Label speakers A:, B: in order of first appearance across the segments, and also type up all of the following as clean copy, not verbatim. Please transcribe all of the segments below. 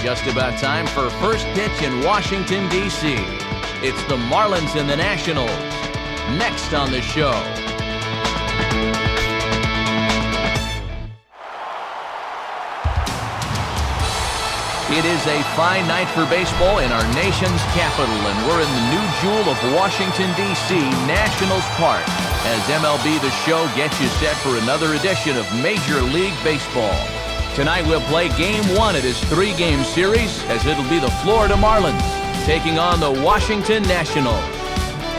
A: Just about time for first pitch in Washington, D.C. It's the Marlins and the Nationals. Next on the show. It is a fine night for baseball in our nation's capital, and we're in the new jewel of Washington, D.C., Nationals Park, as MLB The Show gets you set for another edition of Major League Baseball. Tonight we'll play Game 1 of this 3-game series, as it'll be the Florida Marlins taking on the Washington Nationals.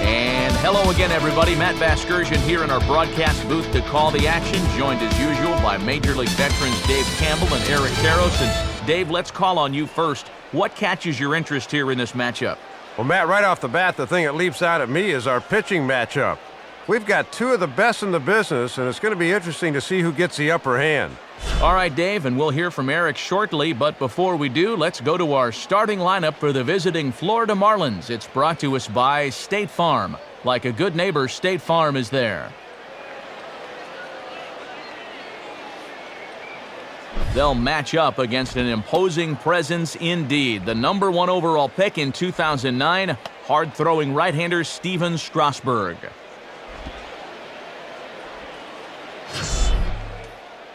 A: And hello again, everybody. Matt Vasgersian here in our broadcast booth to call the action, joined as usual by Major League veterans Dave Campbell and Eric Karros. And Dave, let's call on you first. What catches your interest here in this matchup?
B: Well, Matt, right off the bat, the thing that leaps out at me is our pitching matchup. We've got two of the best in the business, and it's going to be interesting to see who gets the upper hand.
A: All right, Dave, and we'll hear from Eric shortly, but before we do, let's go to our starting lineup for the visiting Florida Marlins. It's brought to us by State Farm. Like a good neighbor, State Farm is there. They'll match up against an imposing presence indeed. The #1 overall pick in 2009, hard-throwing right-hander Steven Strasburg.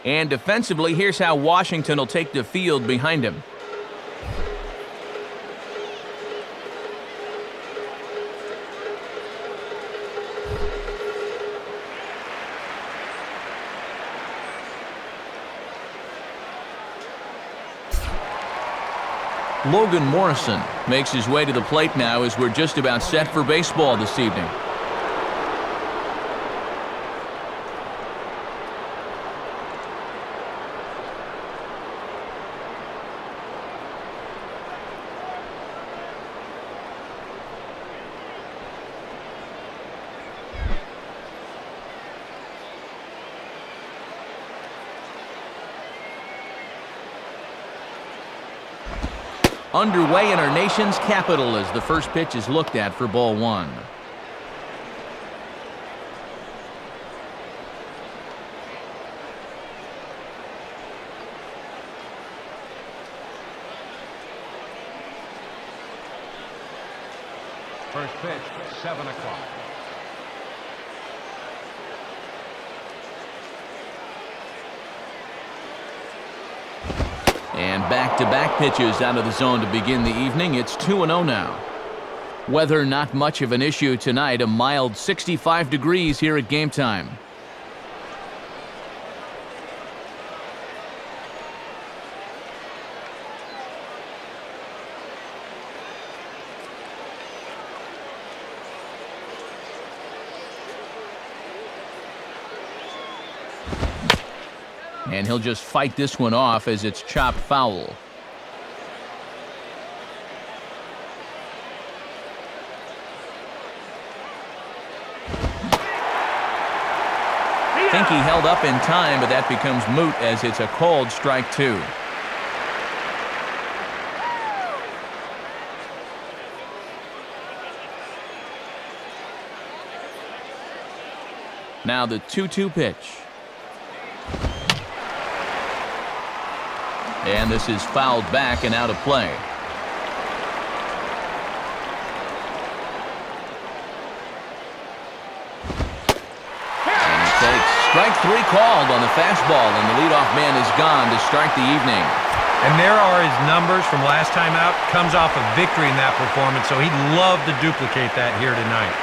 A: And defensively, here's how Washington will take the field behind him. Logan Morrison makes his way to the plate now as we're just about set for baseball this evening. Underway in our nation's capital as the first pitch is looked at for ball one.
B: First pitch, 7 o'clock.
A: And back-to-back pitches out of the zone to begin the evening. It's 2-0 now. Weather not much of an issue tonight. A mild 65 degrees here at game time. And he'll just fight this one off as it's chopped foul. I think he held up in time, but that becomes moot as it's a called strike two. Now the 2-2 pitch. And this is fouled back and out of play. And he takes strike three called on the fastball, and the leadoff man is gone to start the evening.
C: And there are his numbers from last time out. Comes off a victory in that performance, so he'd love to duplicate that here tonight.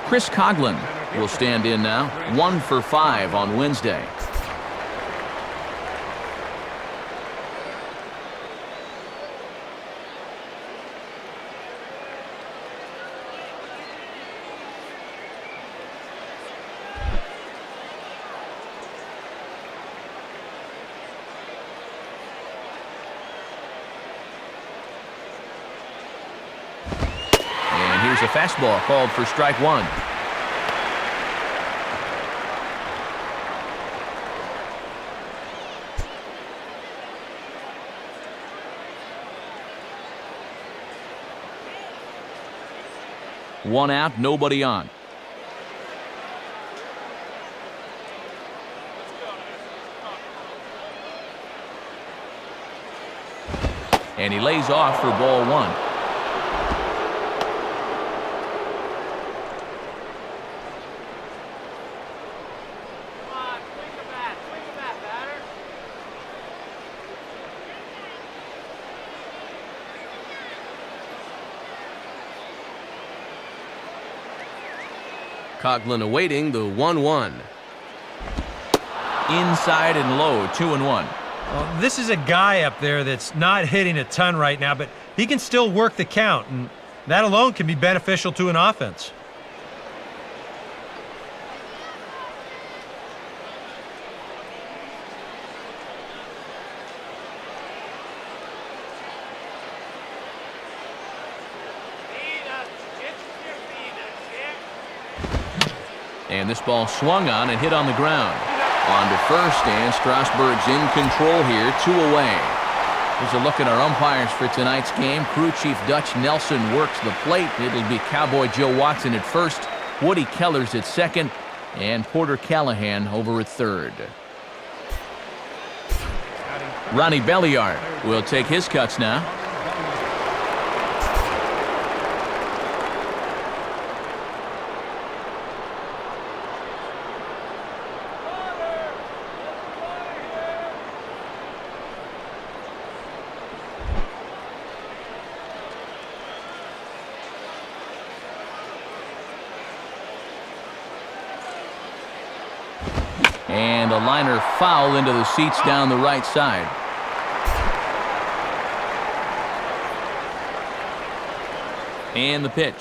A: Chris Coghlan will stand in now, 1 for 5 on Wednesday. Here's a fastball called for strike one. 1 out, nobody on. And he lays off for ball 1. Coughlin awaiting the 1-1. Inside and low, 2-1.
C: Well, this is a guy up there that's not hitting a ton right now, but he can still work the count, and that alone can be beneficial to an offense.
A: And this ball swung on and hit on the ground. On to first, and Strasburg's in control here, 2 away. Here's a look at our umpires for tonight's game. Crew Chief Dutch Nelson works the plate. It'll be Cowboy Joe Watson at first, Woody Kellers at second, and Porter Callahan over at third. Ronnie Belliard will take his cuts now. And a liner foul into the seats down the right side. And the pitch.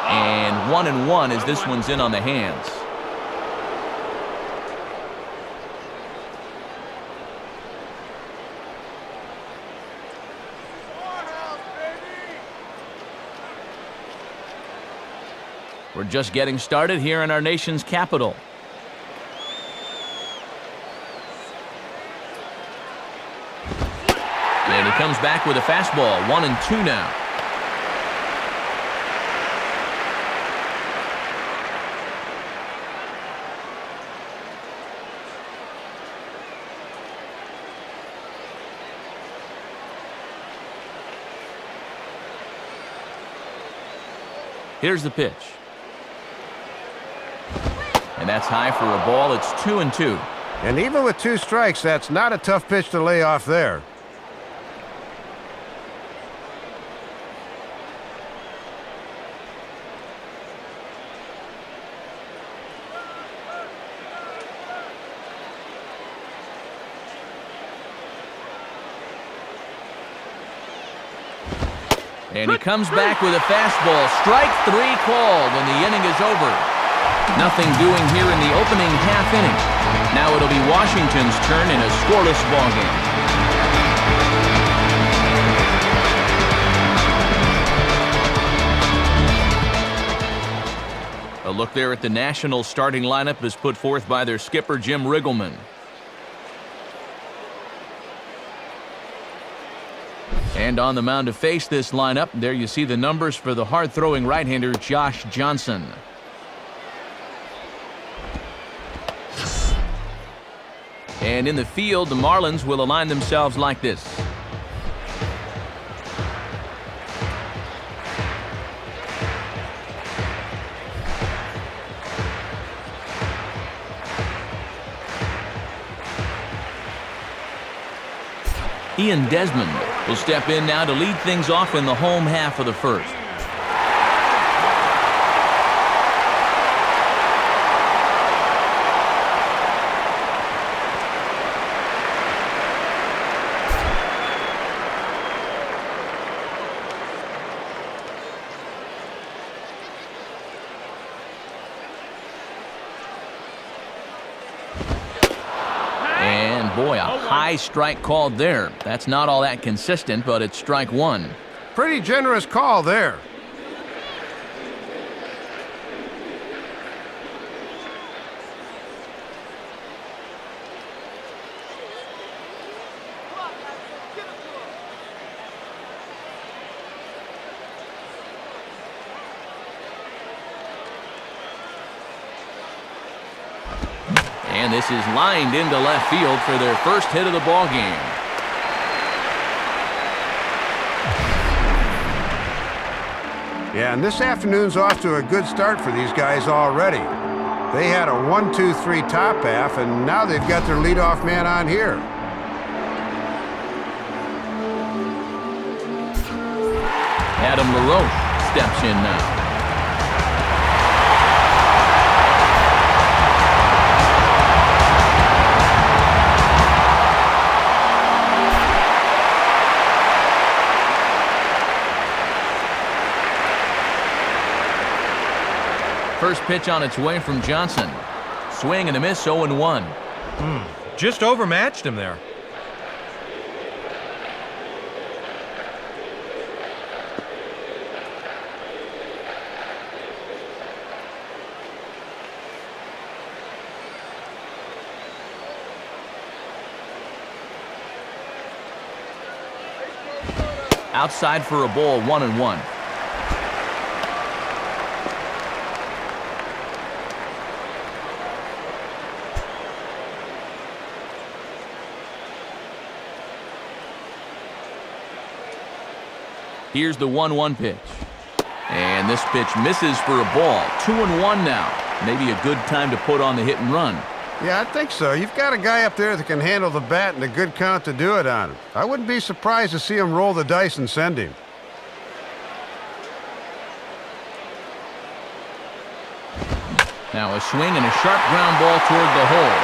A: And 1-1 as this one's in on the hands. We're just getting started here in our nation's capital. And he comes back with a fastball, 1-2 now. Here's the pitch. And that's high for a ball. It's 2-2.
B: And even with 2 strikes, that's not a tough pitch to lay off there.
A: And he comes back with a fastball. Strike 3 called, and the inning is over. Nothing doing here in the opening half inning. Now it'll be Washington's turn in a scoreless ballgame. A look there at the Nationals starting lineup is put forth by their skipper, Jim Riggleman. And on the mound to face this lineup, there you see the numbers for the hard-throwing right-hander Josh Johnson. And in the field, the Marlins will align themselves like this. Ian Desmond will step in now to lead things off in the home half of the first. And boy, a high strike called there. That's not all that consistent, but it's strike 1.
B: Pretty generous call there.
A: And this is lined into left field for their first hit of the ball game.
B: Yeah, and this afternoon's off to a good start for these guys already. They had a 1-2-3 top half, and now they've got their leadoff man on here.
A: Adam LaRoche steps in now. First pitch on its way from Johnson. Swing and a miss, 0-1.
C: Just overmatched him there.
A: Outside for a ball, 1-1. Here's the 1-1 pitch. And this pitch misses for a ball. 2-1 now. Maybe a good time to put on the hit and run.
B: Yeah, I think so. You've got a guy up there that can handle the bat and a good count to do it on him. I wouldn't be surprised to see him roll the dice and send him.
A: Now a swing and a sharp ground ball toward the hole.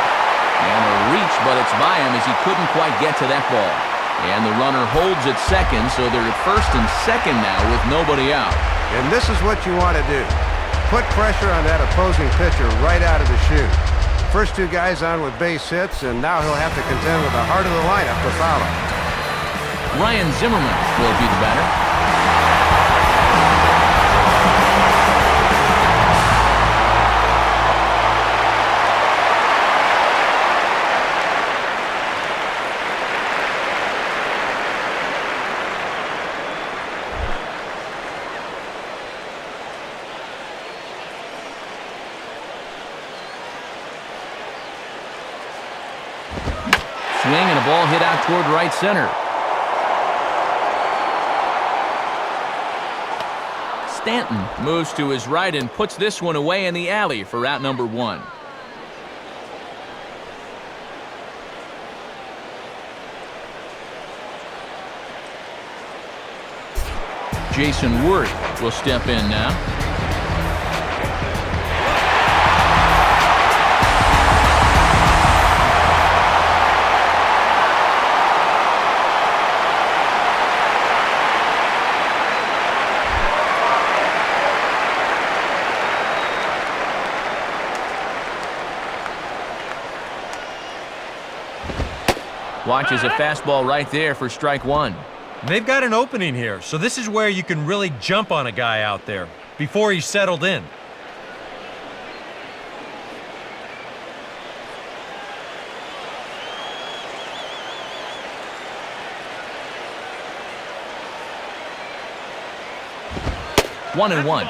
A: And a reach, but it's by him as he couldn't quite get to that ball. And the runner holds at second, so they're at first and second now with nobody out.
B: And this is what you want to do. Put pressure on that opposing pitcher right out of the chute. First two guys on with base hits, and now he'll have to contend with the heart of the lineup to follow.
A: Ryan Zimmerman will be the batter. Swing and a ball hit out toward right center. Stanton moves to his right and puts this one away in the alley for out number 1. Jason Worth will step in now. Watches a fastball right there for strike 1.
C: They've got an opening here, so this is where you can really jump on a guy out there before he's settled in.
A: One and one.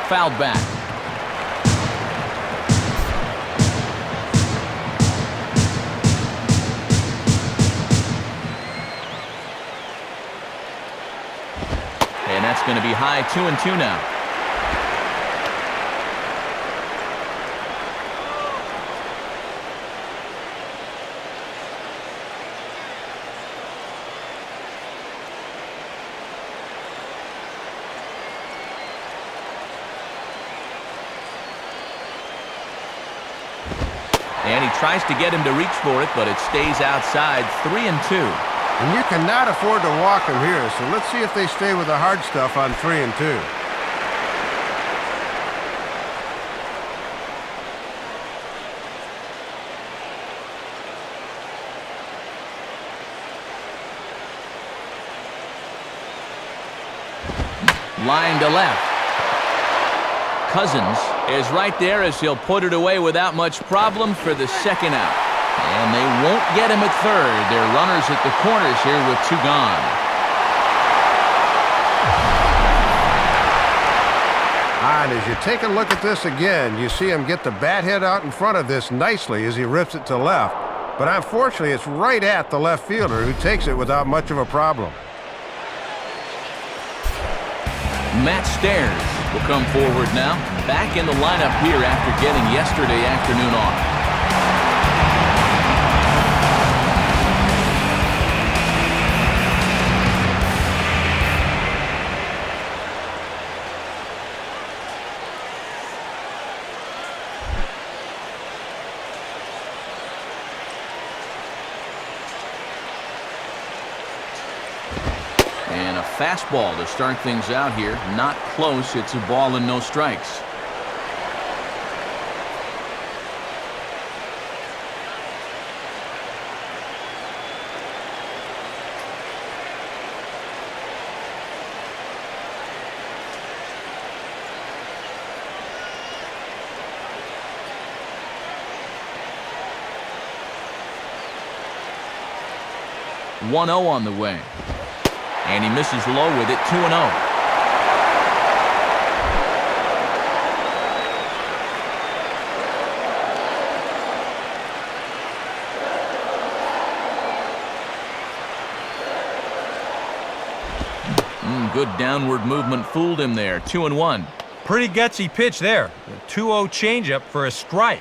A: Fouled back. And that's going to be high, 2-2 now. And he tries to get him to reach for it, but it stays outside, 3-2.
B: And you cannot afford to walk him here, so let's see if they stay with the hard stuff on 3-2.
A: Line to left. Cousins is right there as he'll put it away without much problem for the second out. And they won't get him at third. They're runners at the corners here with 2 gone.
B: And as you take a look at this again, you see him get the bat head out in front of this nicely as he rips it to left. But unfortunately, it's right at the left fielder who takes it without much of a problem.
A: Matt Stairs will come forward now, back in the lineup here after getting yesterday afternoon off. And a fastball to start things out here. Not close. It's a ball and no strikes. One 0 on the way. And he misses low with it, 2-0. Good downward movement fooled him there, 2-1.
C: Pretty gutsy pitch there. A 2-0 changeup for a strike.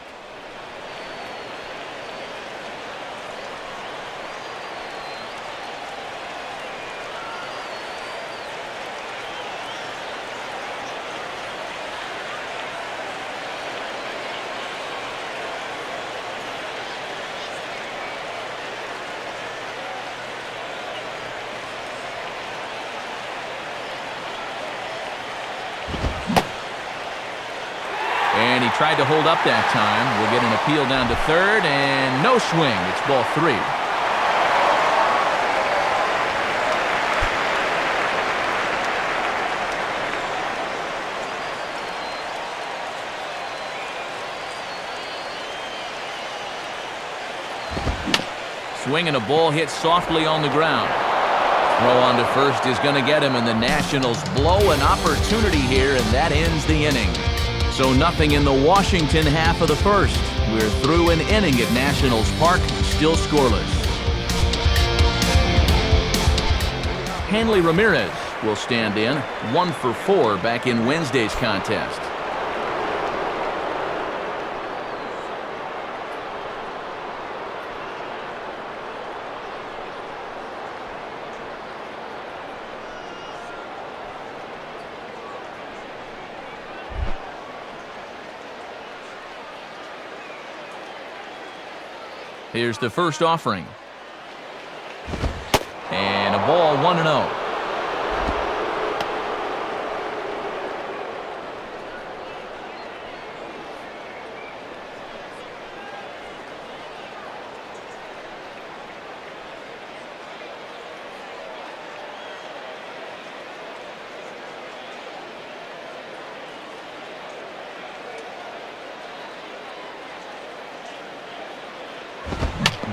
A: And he tried to hold up that time. We'll get an appeal down to third, and no swing. It's ball 3. Swing and a ball hit softly on the ground. Throw on to first is going to get him, and the Nationals blow an opportunity here, and that ends the inning. So nothing in the Washington half of the first. We're through an inning at Nationals Park, still scoreless. Hanley Ramirez will stand in, 1 for 4 back in Wednesday's contest. Here's the first offering. And a ball, 1-0.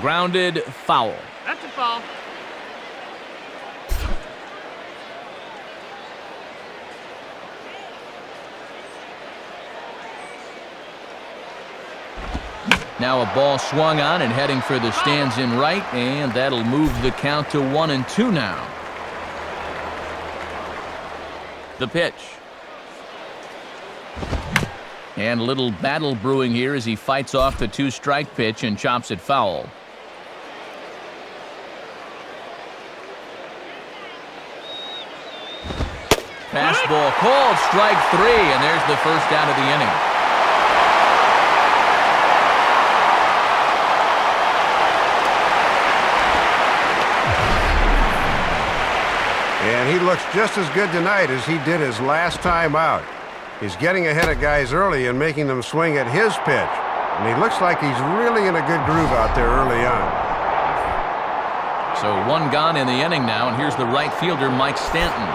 A: Grounded, foul.
D: That's a foul.
A: Now a ball swung on and heading for the stands in right, and that'll move the count to 1-2 now. The pitch. And a little battle brewing here as he fights off the 2-strike pitch and chops it foul. Fastball called, strike 3, and there's the first out of the inning.
B: And he looks just as good tonight as he did his last time out. He's getting ahead of guys early and making them swing at his pitch. And he looks like he's really in a good groove out there early on.
A: So 1 gone in the inning now, and here's the right fielder, Mike Stanton.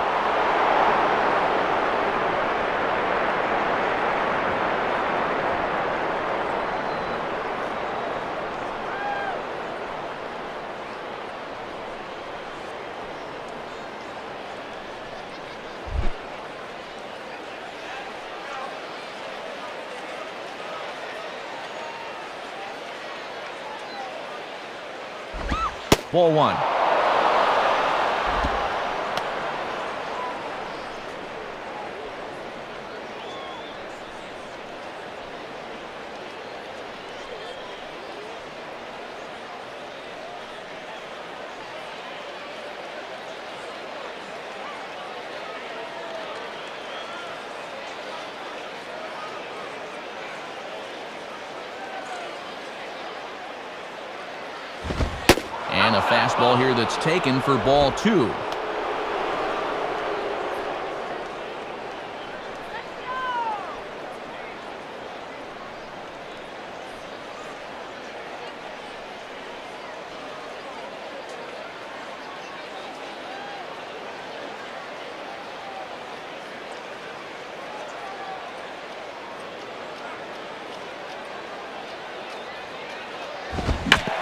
A: Ball one. And a fastball here that's taken for ball two.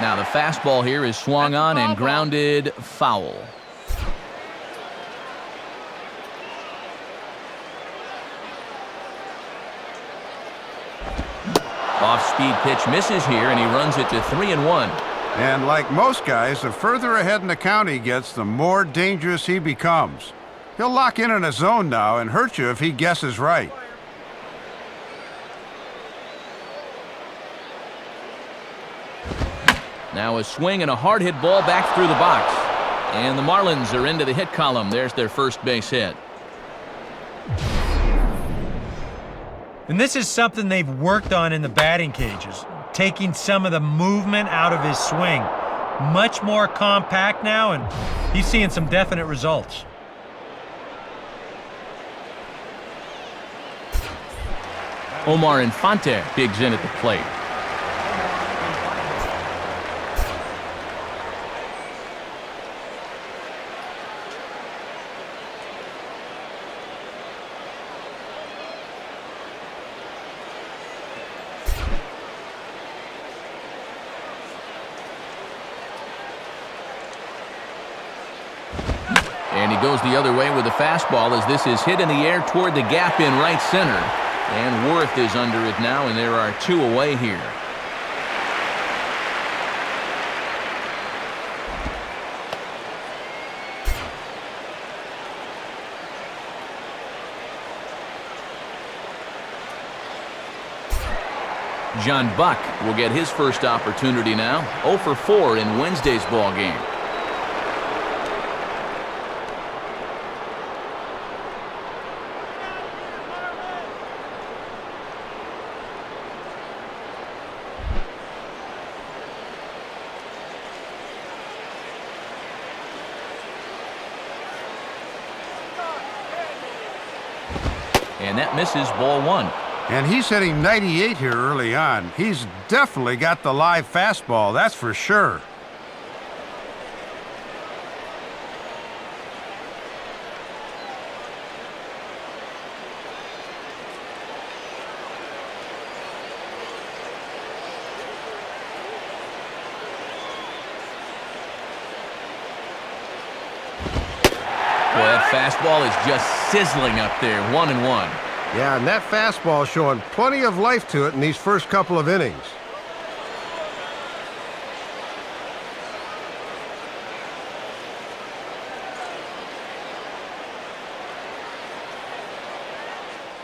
A: Now the fastball here is swung on and grounded foul. Off-speed pitch misses here, and he runs it to 3-1.
B: And like most guys, the further ahead in the count he gets, the more dangerous he becomes. He'll lock in a zone now and hurt you if he guesses right.
A: Now a swing and a hard hit ball back through the box. And the Marlins are into the hit column. There's their first base hit.
C: And this is something they've worked on in the batting cages, taking some of the movement out of his swing. Much more compact now, and he's seeing some definite results.
A: Omar Infante digs in at the plate. And he goes the other way with the fastball as this is hit in the air toward the gap in right center. And Worth is under it now, and there are two away here. John Buck will get his first opportunity now. 0 for 4 in Wednesday's ball game. And that misses ball one.
B: And he's hitting 98 here early on. He's definitely got the live fastball, that's for sure.
A: Boy, that fastball is just sizzling up there, 1-1.
B: Yeah, and that fastball showing plenty of life to it in these first couple of innings.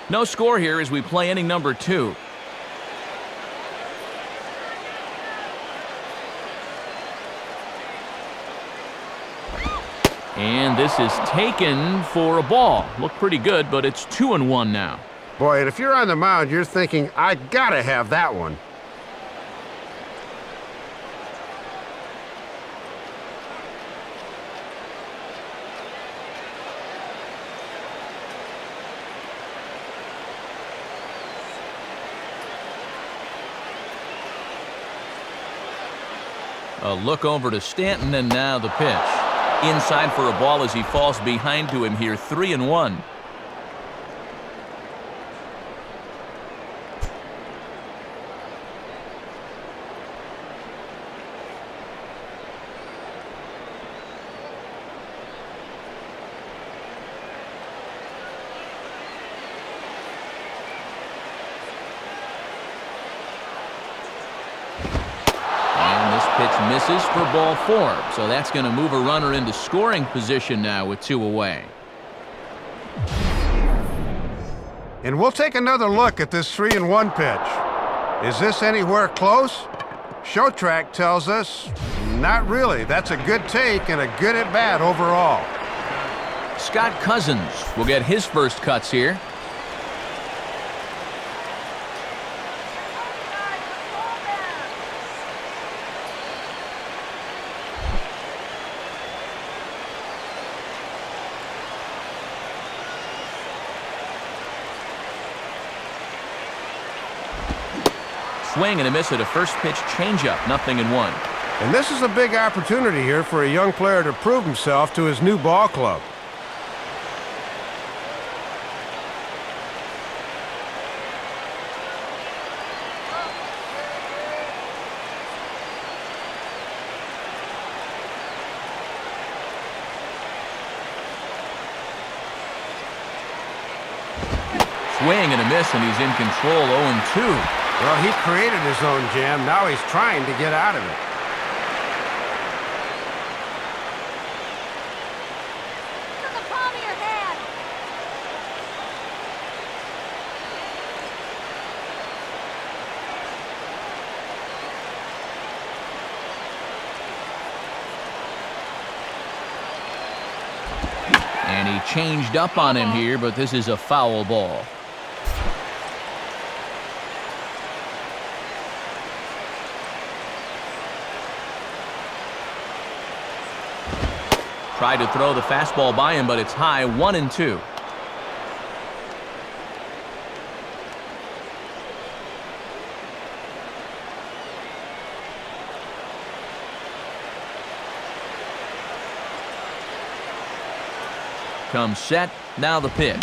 A: No score here as we play inning number 2. And this is taken for a ball. Looked pretty good, but it's 2-1 now.
B: Boy, and if you're on the mound, you're thinking, I gotta have that one.
A: A look over to Stanton, and now the pitch. Inside for a ball as he falls behind to him here, 3-1. misses for ball 4. So that's going to move a runner into scoring position now with 2 away.
B: And we'll take another look at this 3-1 pitch. Is this anywhere close? Show track tells us not really. That's a good take and a good at-bat overall.
A: Scott Cousins will get his first cuts here. Swing and a miss at a first pitch changeup, 0-1.
B: And this is a big opportunity here for a young player to prove himself to his new ball club.
A: Swing and a miss, and he's in control, 0-2.
B: Well, he created his own jam. Now he's trying to get out of it.
D: To the palm of your hand.
A: And he changed up on him here, but this is a foul ball. Tried to throw the fastball by him, but it's high, 1-2. Comes set, now the pitch.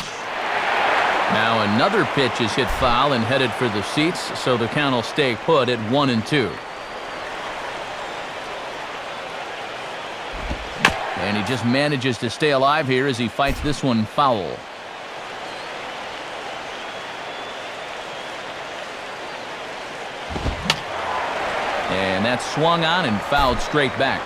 A: Now another pitch is hit foul and headed for the seats, so the count will stay put at 1-2. And he just manages to stay alive here as he fights this one foul. And that's swung on and fouled straight back.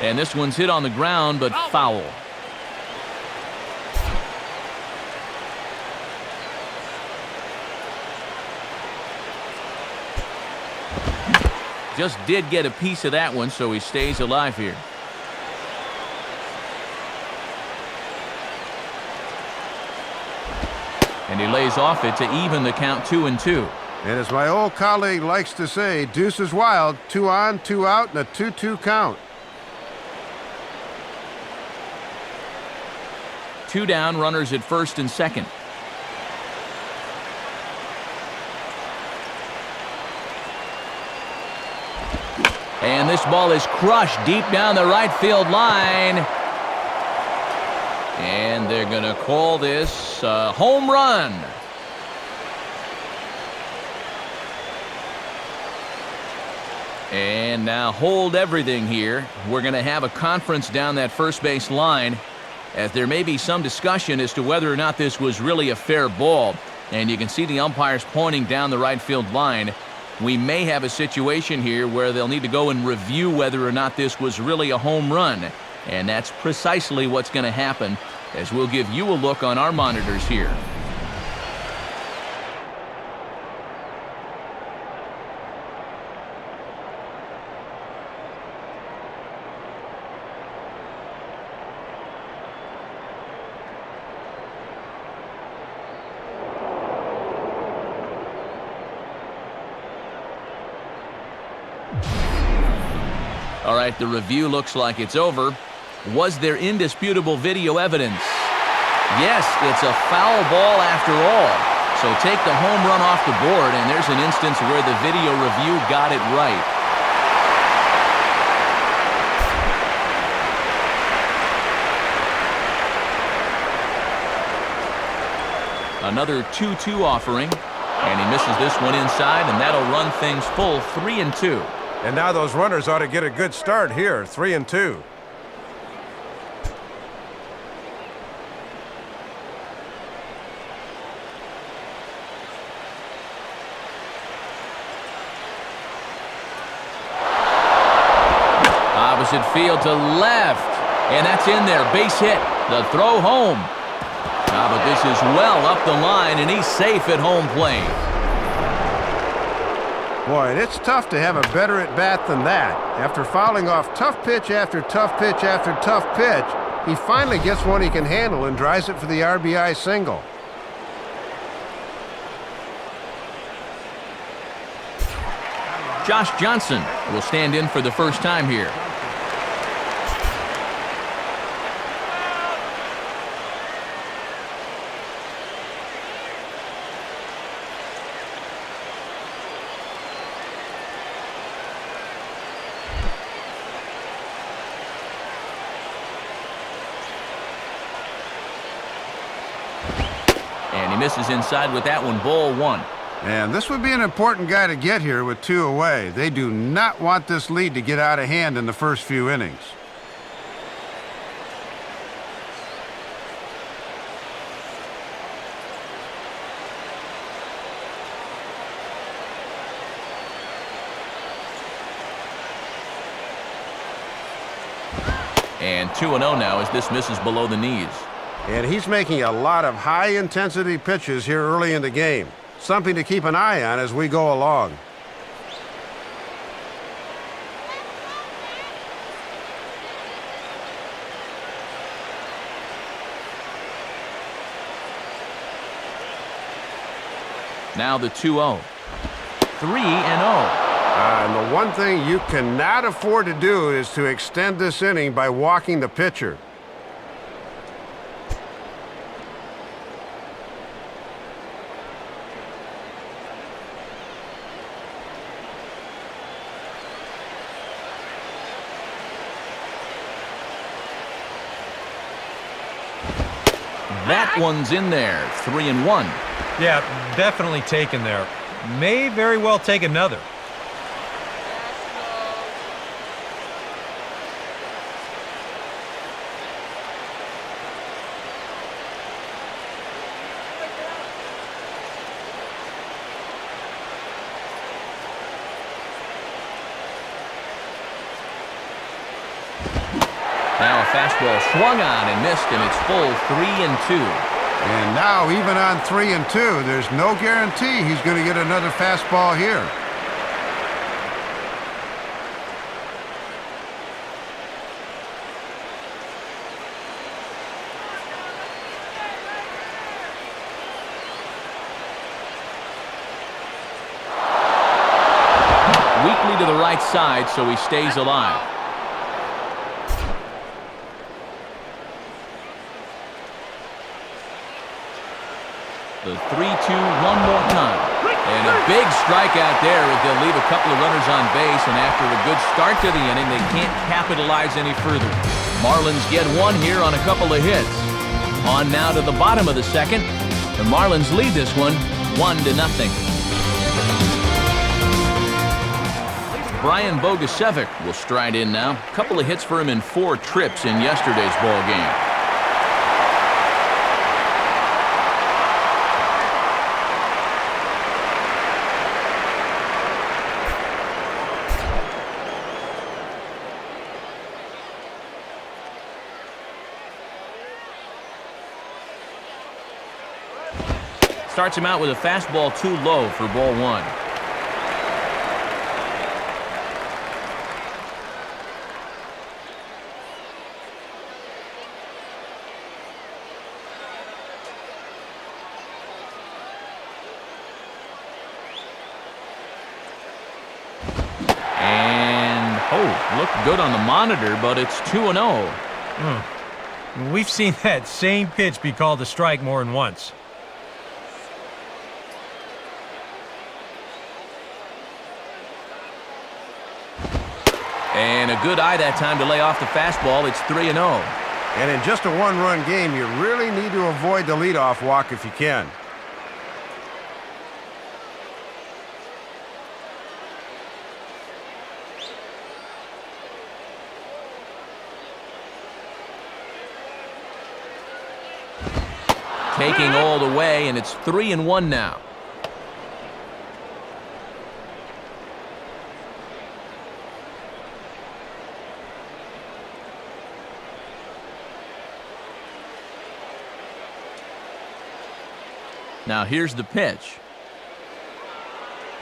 A: And this one's hit on the ground, but foul. Just did get a piece of that one, so he stays alive here. And he lays off it to even the count, 2-2.
B: And as my old colleague likes to say, deuce is wild, 2 on, 2 out, and a 2-2 count.
A: 2 down, runners at first and second. And this ball is crushed deep down the right field line. And they're going to call this a home run. And now hold everything here. We're going to have a conference down that first base line, as there may be some discussion as to whether or not this was really a fair ball. And you can see the umpires pointing down the right field line. We may have a situation here where they'll need to go and review whether or not this was really a home run. And that's precisely what's going to happen, as we'll give you a look on our monitors here. All right, the review looks like it's over. Was there indisputable video evidence? Yes, it's a foul ball after all. So take the home run off the board, and there's an instance where the video review got it right. Another 2-2 offering, and he misses this one inside, and that'll run things full, 3-2.
B: And now those runners ought to get a good start here, 3-2.
A: Opposite field to left. And that's in there. Base hit. The throw home. But this is well up the line, and he's safe at home plate.
B: Boy, it's tough to have a better at-bat than that. After fouling off tough pitch after tough pitch after tough pitch, he finally gets one he can handle and drives it for the RBI single.
A: Josh Johnson will stand in for the first time here. And he misses inside with that one, ball one.
B: And this would be an important guy to get here with 2 away. They do not want this lead to get out of hand in the first few innings.
A: And 2-0 now as this misses below the knees.
B: And he's making a lot of high-intensity pitches here early in the game. Something to keep an eye on as we go along.
A: Now the 2-0. 3-0.
B: And the one thing you cannot afford to do is to extend this inning by walking the pitcher.
A: That one's in there. 3-1.
C: Yeah, definitely taken there. May very well take another.
A: Now a fastball swung on and missed, and it's full 3-2.
B: And now, even on 3-2, there's no guarantee he's going to get another fastball here.
A: Weakly to the right side, so he stays alive. The 3-2 one more time. And a big strikeout there as they'll leave a couple of runners on base, and after a good start to the inning, they can't capitalize any further. Marlins get one here on a couple of hits. On now to the bottom of the second. The Marlins lead this one 1-0. Brian Bogusevic will stride in now. A couple of hits for him in 4 trips in yesterday's ball game. Starts him out with a fastball too low for ball one. And, looked good on the monitor, but it's 2-0.
C: We've seen that same pitch be called a strike more than once.
A: And a good eye that time to lay off the fastball. It's 3-0.
B: And in just a one-run game, you really need to avoid the leadoff walk if you can.
A: Taking all the way, and it's 3-1 now. Now here's the pitch.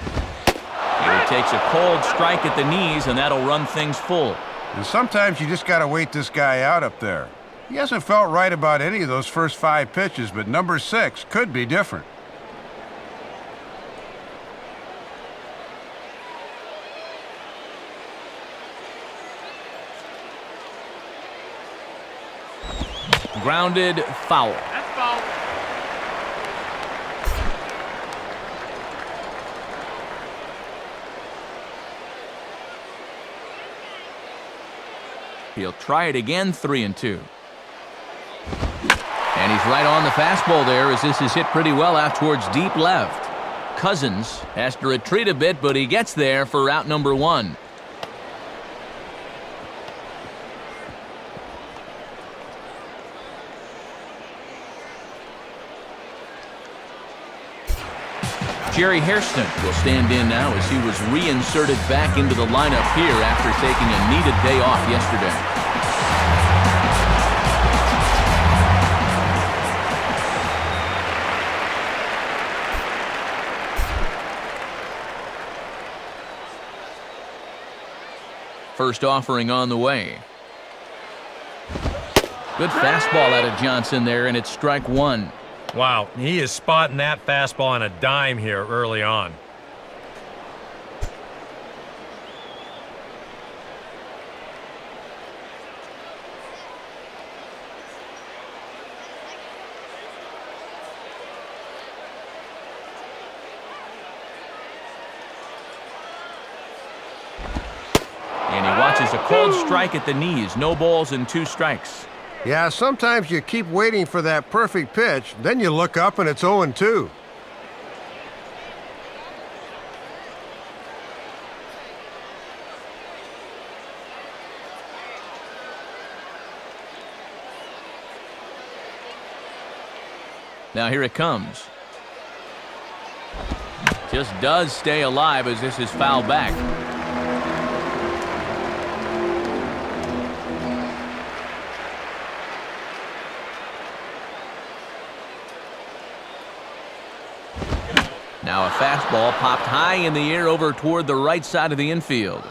A: And he takes a cold strike at the knees, and that'll run things full.
B: And sometimes you just got to wait this guy out up there. He hasn't felt right about any of those first 5 pitches, but number 6 could be different.
A: Grounded, foul.
E: That's foul.
A: He'll try it again, 3-2. And he's right on the fastball there as this is hit pretty well out towards deep left. Cousins has to retreat a bit, but he gets there for out number 1. Jerry Hairston will stand in now as he was reinserted back into the lineup here after taking a needed day off yesterday. First offering on the way. Good fastball out of Johnson there, and it's strike 1.
C: Wow, he is spotting that fastball on a dime here early on.
A: And he watches a cold strike at the knees. No balls and 2 strikes.
B: Yeah, sometimes you keep waiting for that perfect pitch, then you look up and it's 0-2.
A: Now here it comes. Just does stay alive as this is fouled back. Now a fastball popped high in the air over toward the right side of the infield.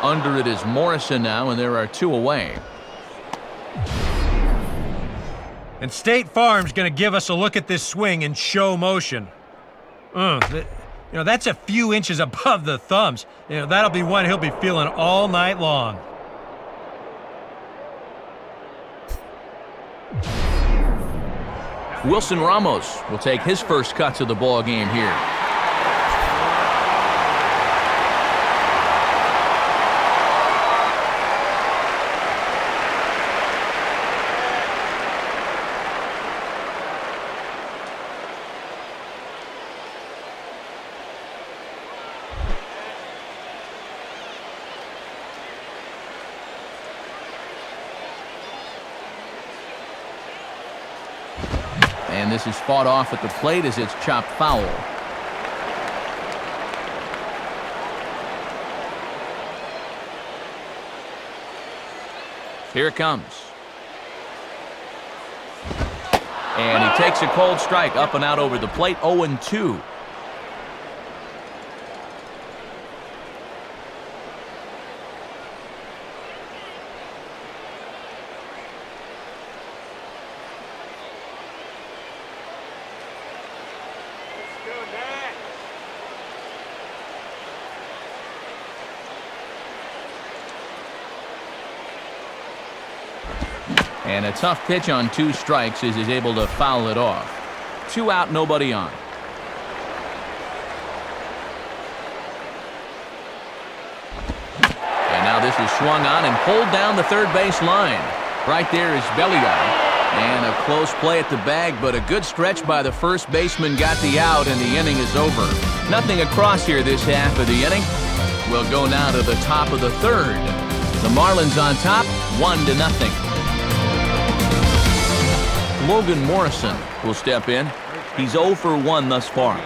A: Under it is Morrison now, and there are 2 away.
C: And State Farm's going to give us a look at this swing in show motion. That's a few inches above the thumbs. That'll be one he'll be feeling all night long.
A: Wilson Ramos will take his first cuts of the ball game here. And this is fought off at the plate as it's chopped foul. Here it comes. And he takes a cold strike up and out over the plate, 0-2. And a tough pitch on 2 strikes as he's able to foul it off. 2 out, nobody on. And now this is swung on and pulled down the third base line. Right there is Belliard. And a close play at the bag, but a good stretch by the first baseman got the out, and the inning is over. Nothing across here this half of the inning. We'll go now to the top of the third. The Marlins on top, 1-0. Logan Morrison will step in. He's 0 for 1 thus far.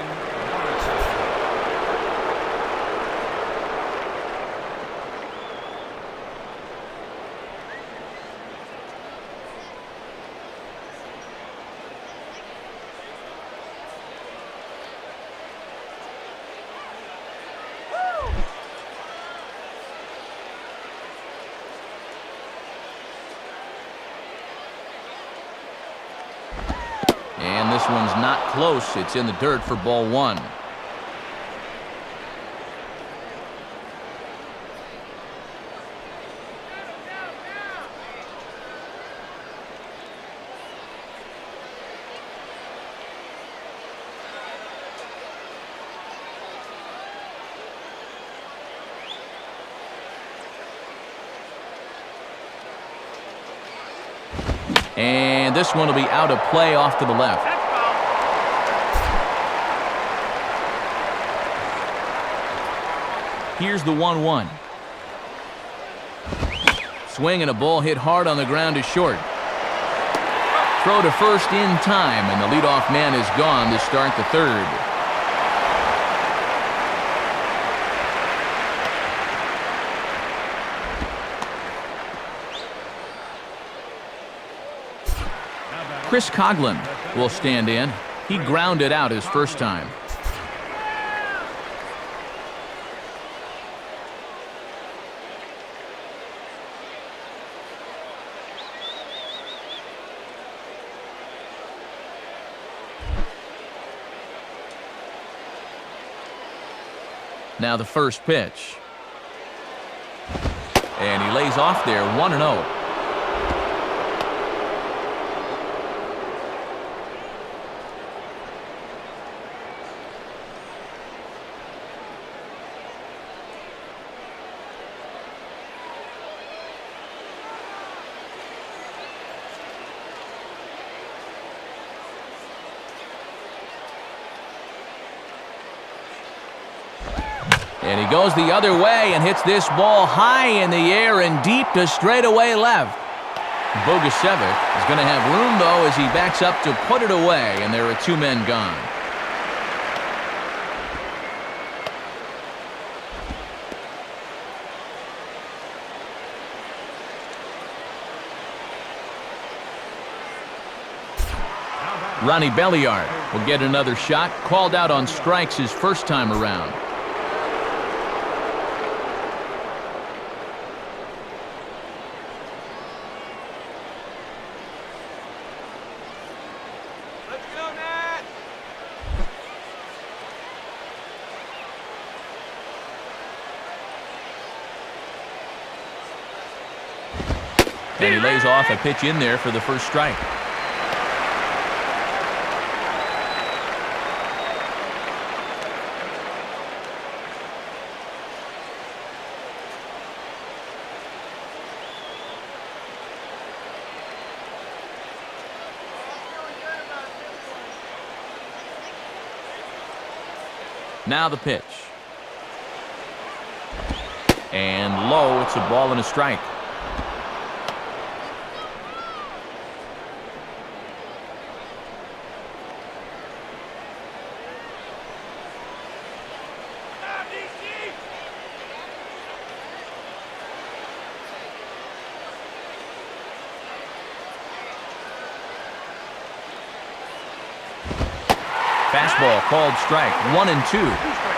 A: one's not close. It's in the dirt for ball one. And this one will be out of play off to the left. Here's the 1-1. Swing and a ball hit hard on the ground is short. Throw to first in time, and the leadoff man is gone to start the third. Chris Coughlin will stand in. He grounded out his first time. Now the first pitch. And he lays off there, 1-0. And he goes the other way and hits this ball high in the air and deep to straightaway left. Bogusevic is going to have room, though, as he backs up to put it away, and there are two men gone. Ronnie Belliard will get another shot, called out on strikes his first time around. And he lays off a pitch in there for the first strike. Now the pitch. And low, it's a ball and a strike. Fastball called strike, 1-2.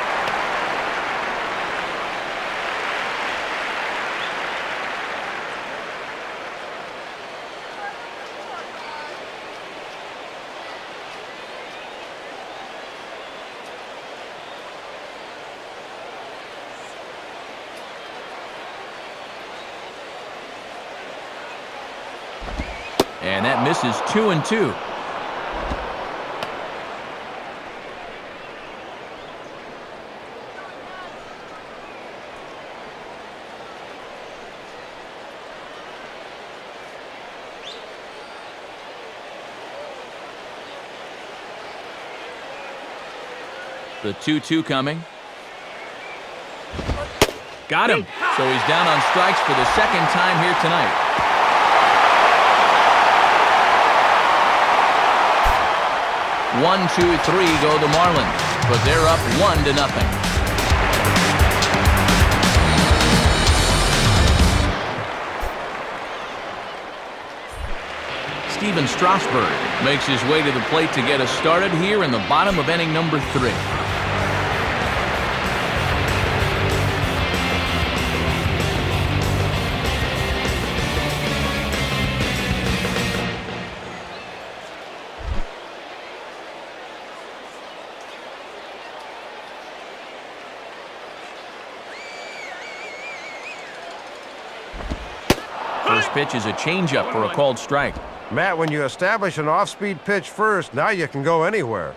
A: And that misses, 2-2. The 2-2 coming. Got him. So he's down on strikes for the second time here tonight. One, two, three go the Marlins, but they're up 1-0. Steven Strasburg makes his way to the plate to get us started here in the bottom of inning number 3. pitch is a changeup for a called strike.
B: Matt, when you establish an off-speed pitch first, now you can go anywhere.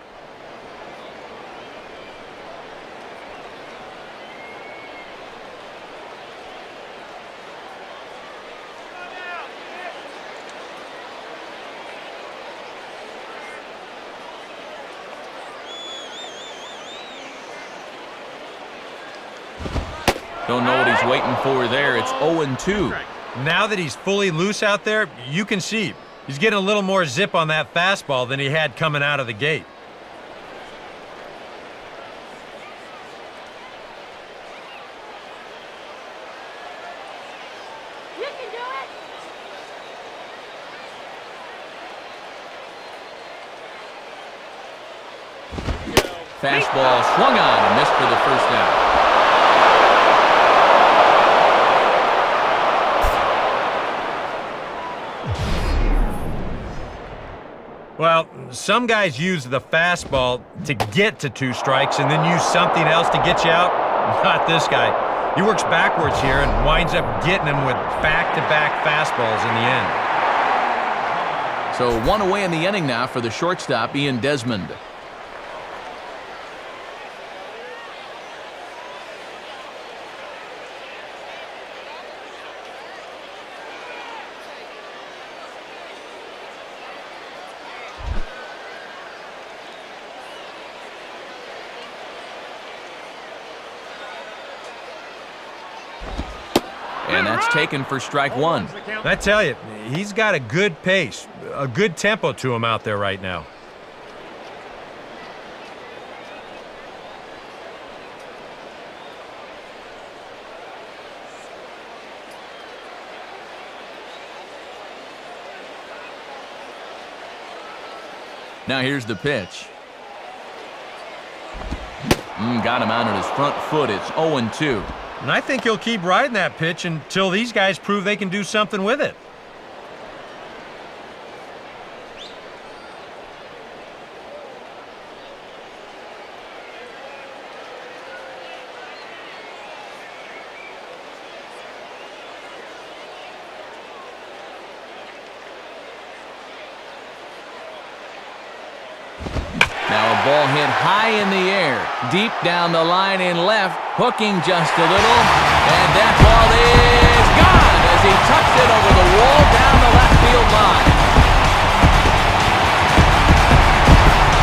A: Don't know what he's waiting for there. It's 0-2.
C: Now that he's fully loose out there, you can see he's getting a little more zip on that fastball than he had coming out of the gate.
D: You can do it.
A: Fastball swung on and missed for the first out.
C: Well, some guys use the fastball to get to 2 strikes and then use something else to get you out. Not this guy. He works backwards here and winds up getting them with back-to-back fastballs in the end.
A: So 1 away in the inning now for the shortstop, Ian Desmond. And that's taken for strike 1.
C: I tell you, he's got a good pace, a good tempo to him out there right now.
A: Now here's the pitch. Got him out on his front foot. It's 0-2.
C: And I think he'll keep riding that pitch until these guys prove they can do something with it.
A: Now a ball hit high in the air, deep down the line in left, hooking just a little, and that ball is gone as he tucks it over the wall down the left field line.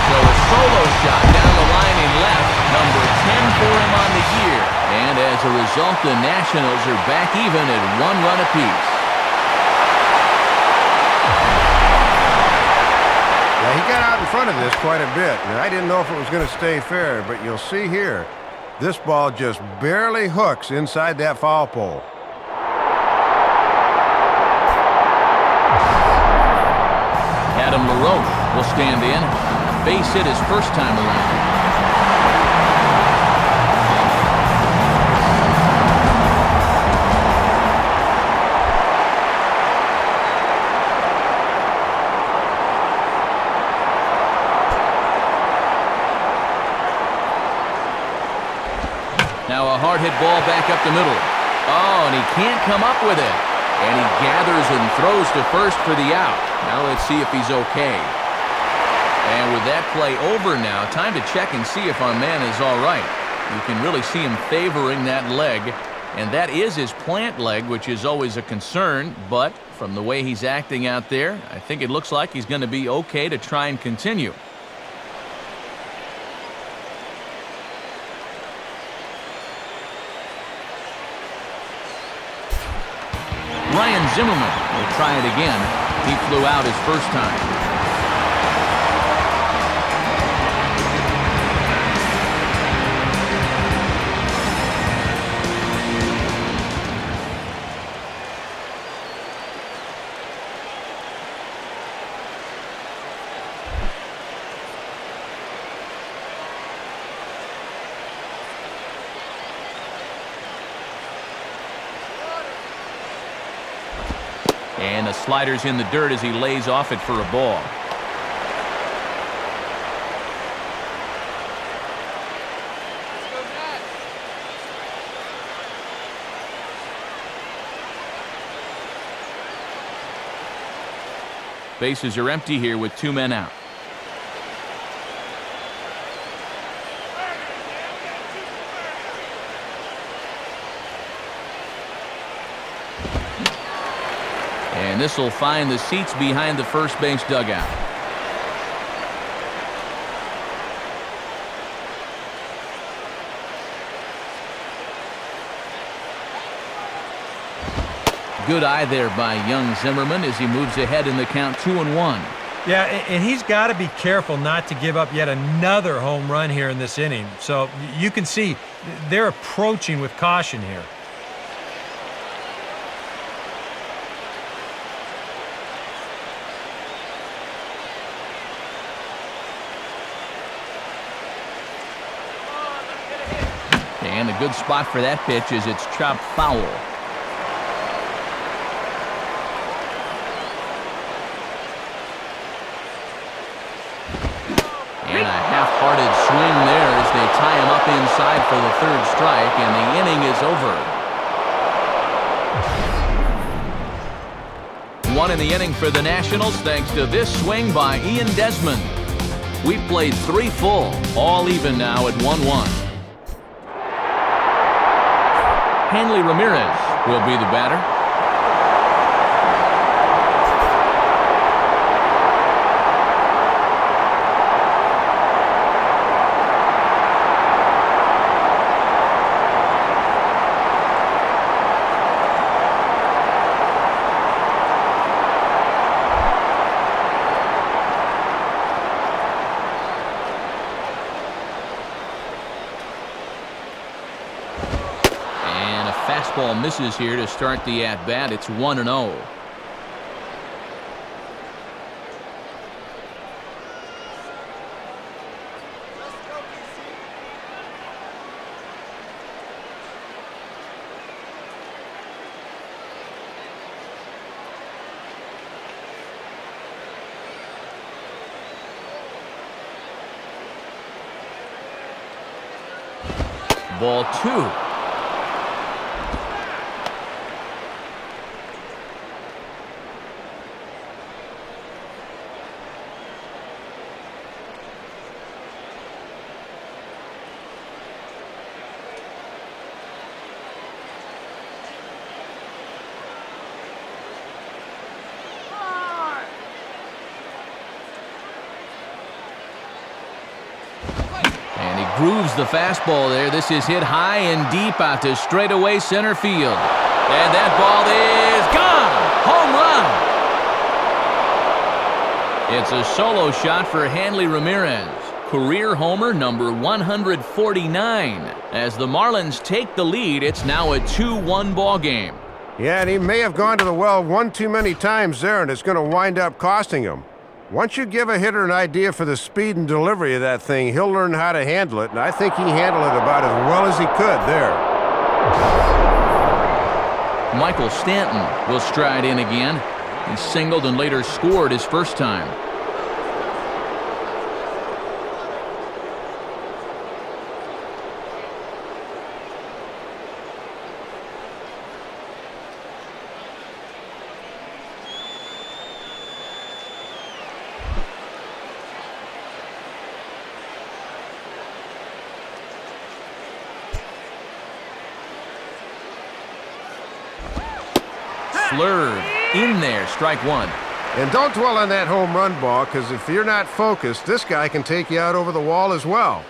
A: So a solo shot down the line in left, number 10 for him on the year, and as a result, the Nationals are back even at 1 run apiece.
B: Yeah, he got out in front of this quite a bit, and I didn't know if it was going to stay fair, but you'll see here, this ball just barely hooks inside that foul pole.
A: Adam LaRoche will stand in. Base hit his first time around. Now a hard hit ball back up the middle. Oh, and he can't come up with it. And he gathers and throws to first for the out. Now let's see if he's okay. And with that play over now, time to check and see if our man is all right. You can really see him favoring that leg. And that is his plant leg, which is always a concern. But from the way he's acting out there, I think it looks like he's going to be okay to try and continue. Ryan Zimmerman will try it again. He flew out his first time. And the slider's in the dirt as he lays off it for a ball. Bases are empty here with 2 men out. And this will find the seats behind the first base dugout. Good eye there by young Zimmerman as he moves ahead in the count 2-1.
C: Yeah, and he's got to be careful not to give up yet another home run here in this inning. So you can see they're approaching with caution here.
A: And a good spot for that pitch as it's chopped foul. And a half-hearted swing there as they tie him up inside for the 3rd strike, and the inning is over. 1 in the inning for the Nationals thanks to this swing by Ian Desmond. We've played 3 full, all even now at 1-1. Hanley Ramirez will be the batter. Fastball misses here to start the at-bat. It's 1-0. Ball 2. Grooves the fastball there. This is hit high and deep out to straightaway center field. And that ball is gone. Home run. It's a solo shot for Hanley Ramirez. Career homer number 149. As the Marlins take the lead, it's now a 2-1 ball game.
B: Yeah, and he may have gone to the well one too many times there, and it's going to wind up costing him. Once you give a hitter an idea for the speed and delivery of that thing, he'll learn how to handle it, and I think he handled it about as well as he could there.
A: Michael Stanton will stride in again. He singled and later scored his first time. Slurve in there, strike 1.
B: And don't dwell on that home run ball, because if you're not focused, this guy can take you out over the wall as well.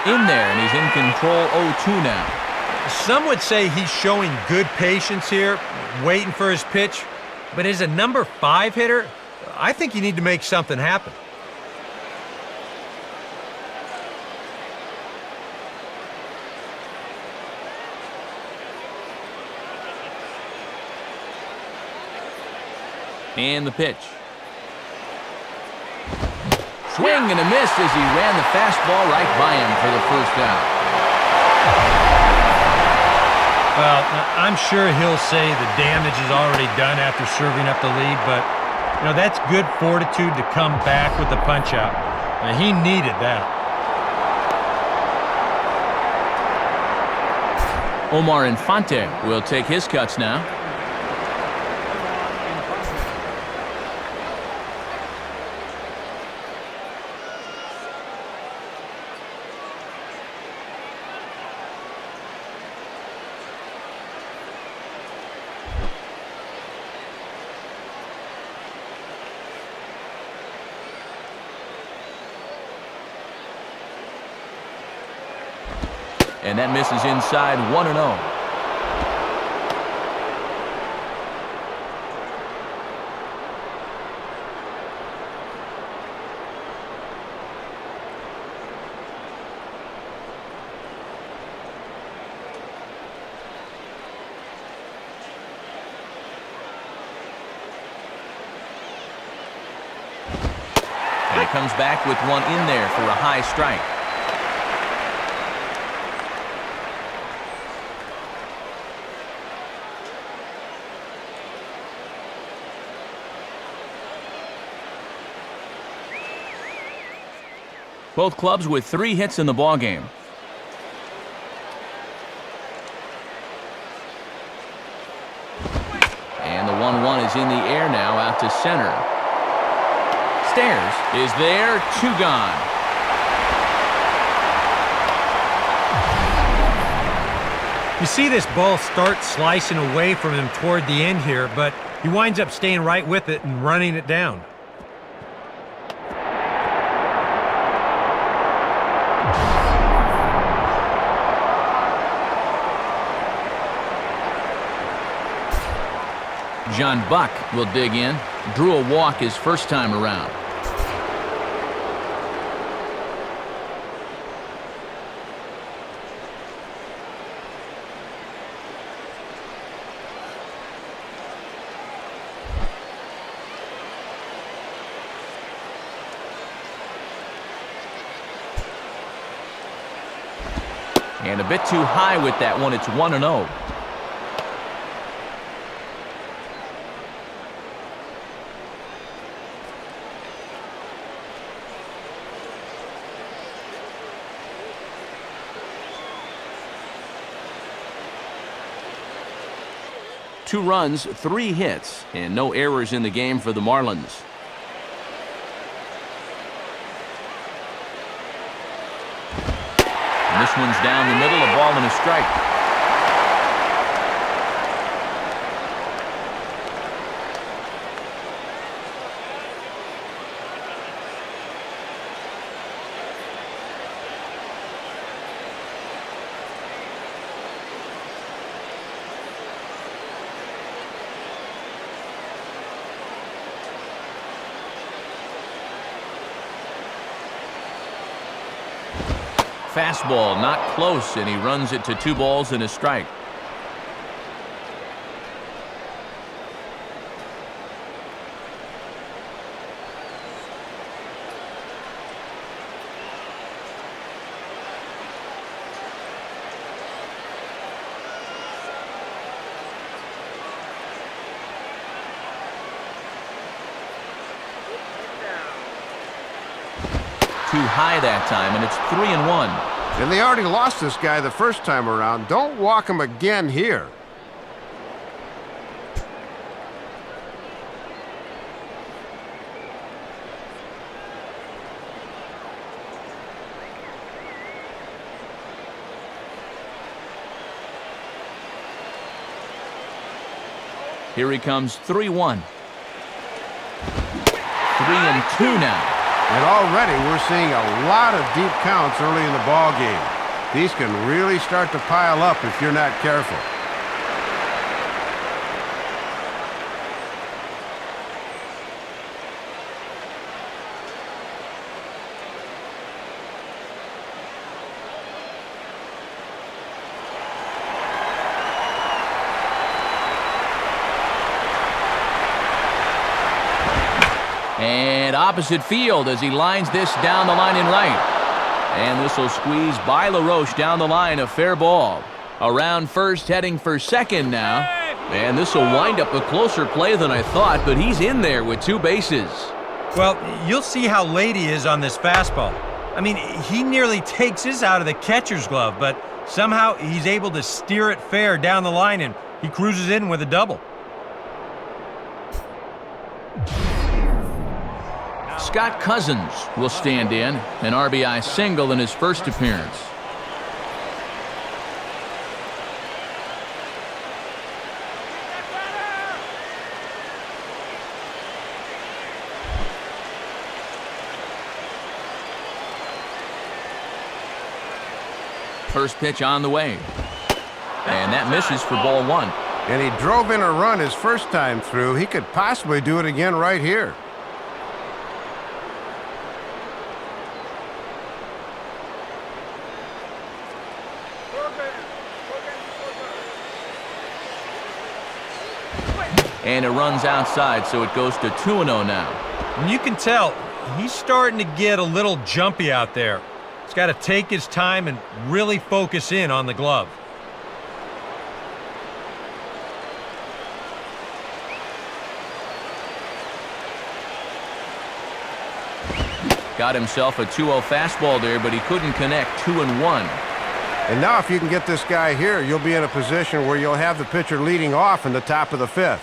A: In there, and he's in control 0-2 now.
C: Some would say he's showing good patience here, waiting for his pitch. But as a number 5 hitter, I think you need to make something happen.
A: And the pitch. Swing and a miss as he ran the fastball right by him for the first out.
C: Well, I'm sure he'll say the damage is already done after serving up the lead, but, that's good fortitude to come back with the punch-out. He needed that.
A: Omar Infante will take his cuts now. And that misses inside 1-0. And he comes back with one in there for a high strike. Both clubs with 3 hits in the ballgame. And the 1-1 is in the air now out to center. Stairs is there, 2 gone.
C: You see this ball start slicing away from him toward the end here, but he winds up staying right with it and running it down.
A: John Buck will dig in. Drew a walk his first time around. And a bit too high with that one. It's 1-0. Two runs, 3 hits, and no errors in the game for the Marlins. And this one's down the middle, a ball and a strike. Fastball not close, and he runs it to 2 balls and a strike. Too high that time, and it's 3-1.
B: And they already lost this guy the first time around. Don't walk him again here.
A: Here he comes, 3-1. 3-2 now.
B: And already we're seeing a lot of deep counts early in the ball game. These can really start to pile up if you're not careful.
A: And opposite field as he lines this down the line in right. And this will squeeze by LaRoche down the line, a fair ball. Around first, heading for second now. And this will wind up a closer play than I thought, but he's in there with 2 bases.
C: Well, you'll see how late he is on this fastball. I mean, he nearly takes this out of the catcher's glove, but somehow he's able to steer it fair down the line, and he cruises in with a double.
A: Scott Cousins will stand in, an RBI single in his first appearance. First pitch on the way. And that misses for ball 1.
B: And he drove in a run his first time through. He could possibly do it again right here.
A: And it runs outside, so it goes to 2-0 now.
C: And you can tell he's starting to get a little jumpy out there. He's got to take his time and really focus in on the glove.
A: Got himself a 2-0 fastball there, but he couldn't connect. 2-1.
B: And now if you can get this guy here, you'll be in a position where you'll have the pitcher leading off in the top of the 5th.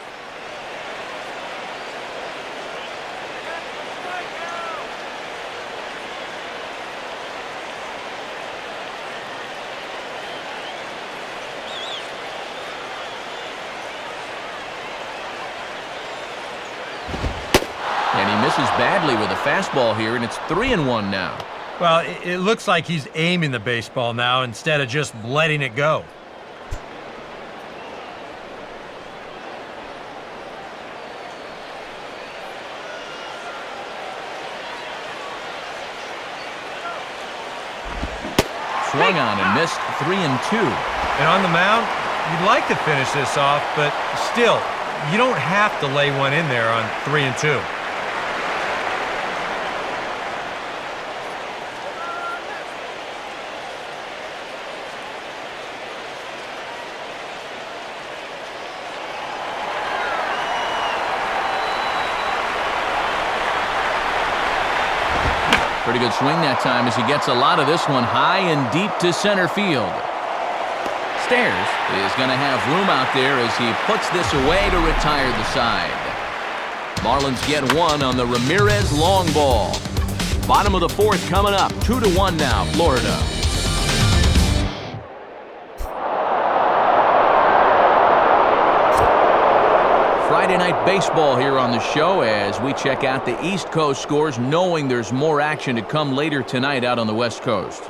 A: And he misses badly with a fastball here, and it's 3-1 now.
C: Well, it looks like he's aiming the baseball now instead of just letting it go.
A: Swung on and missed. 3-2.
C: And on the mound, you'd like to finish this off, but still, you don't have to lay one in there on 3-2.
A: Pretty good swing that time as he gets a lot of this one high and deep to center field. Stairs is going to have room out there as he puts this away to retire the side. Marlins get 1 on the Ramirez long ball. Bottom of the 4th coming up. 2-1 now, Florida. Friday night baseball here on the show as we check out the East Coast scores, knowing there's more action to come later tonight out on the West Coast.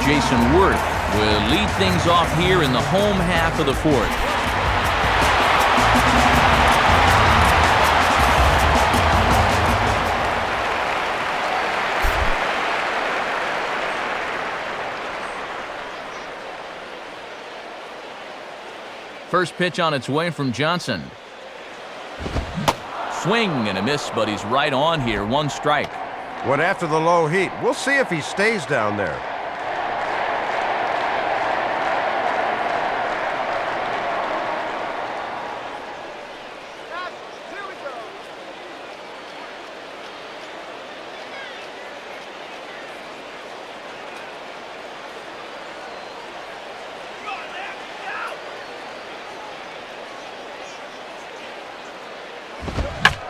A: Jason Worth will lead things off here in the home half of the 4th. First pitch on its way from Johnson. Swing and a miss, but he's right on here. 1 strike.
B: Went after the low heat. We'll see if he stays down there.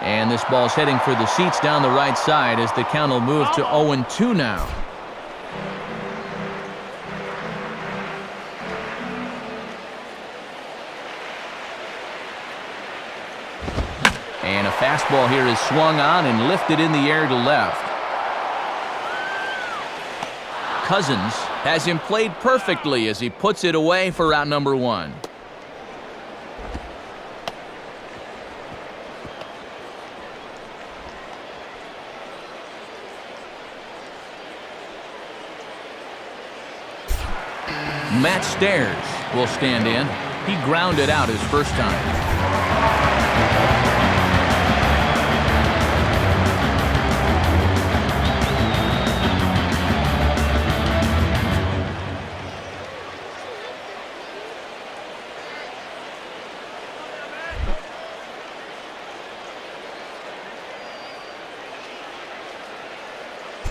A: And this ball's heading for the seats down the right side as the count will move to 0-2 now. And a fastball here is swung on and lifted in the air to left. Cousins has him played perfectly as he puts it away for out number 1. Matt Stairs will stand in. He grounded out his first time.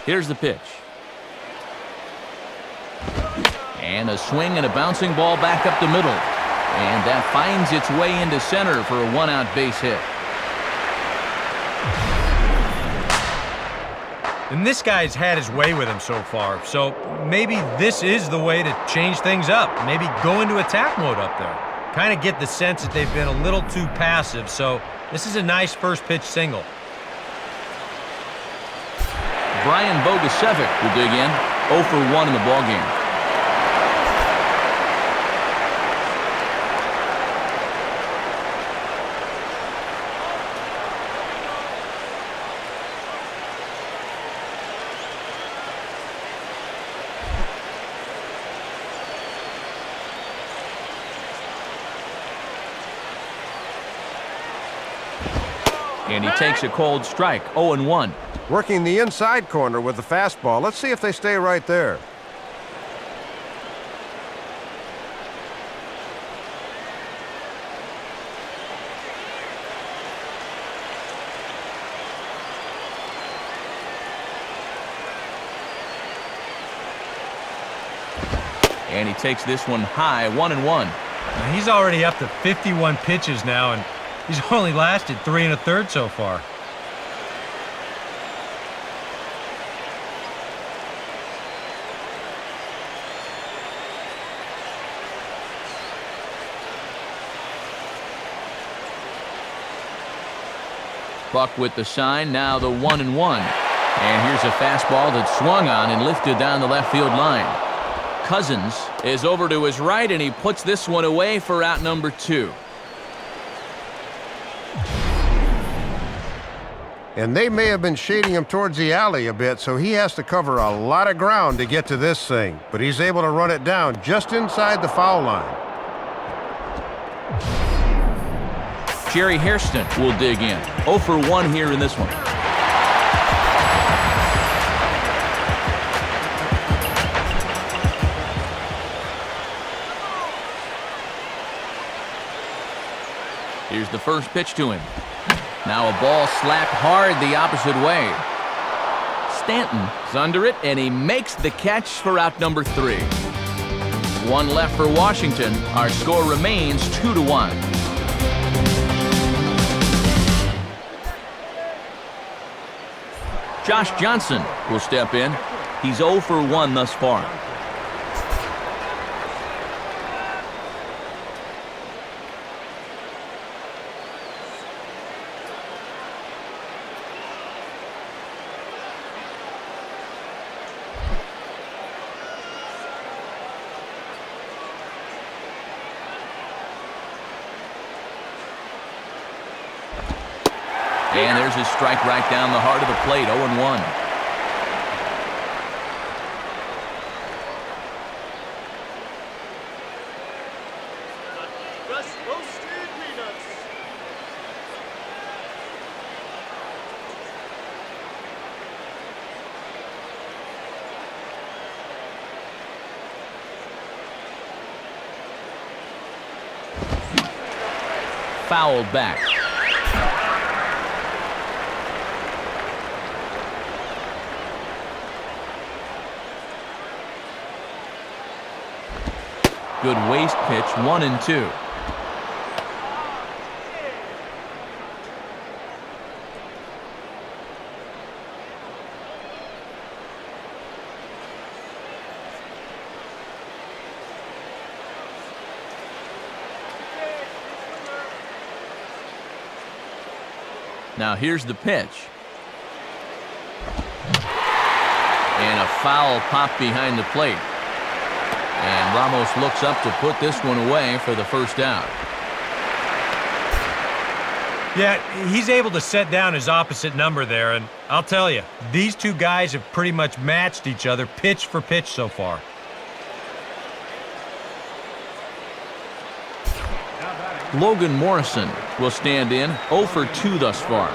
A: Here's the pitch. And a swing and a bouncing ball back up the middle. And that finds its way into center for a one-out base hit.
C: And this guy's had his way with him so far, so maybe this is the way to change things up. Maybe go into attack mode up there. Kind of get the sense that they've been a little too passive, so this is a nice first pitch single.
A: Brian Bogusevic will dig in, 0 for 1 in the ballgame. And he takes a cold strike, 0-1.
B: Working the inside corner with the fastball. Let's see if they stay right there.
A: And he takes this one high, 1-1.
C: Now, he's already up to 51 pitches now, and he's only lasted 3 1/3 so far.
A: Buck with the sign, now the 1-1. And here's a fastball that swung on and lifted down the left field line. Cousins is over to his right, and he puts this one away for out number 2.
B: And they may have been shading him towards the alley a bit, so he has to cover a lot of ground to get to this thing. But he's able to run it down just inside the foul line.
A: Jerry Hairston will dig in, 0 for 1 here in this one. Here's the first pitch to him. Now a ball slapped hard the opposite way. Stanton is under it, and he makes the catch for out number 3. 1 left for Washington. Our score remains 2-1. Josh Johnson will step in. He's 0 for 1 thus far. And there's a strike right down the heart of the plate, 0-1. Fouled back. Good waist pitch, 1-2. Now here's the pitch. And a foul pop behind the plate. And Ramos looks up to put this one away for the first out.
C: Yeah, he's able to set down his opposite number there, and I'll tell you, these two guys have pretty much matched each other pitch for pitch so far.
A: Logan Morrison will stand in, 0 for 2 thus far.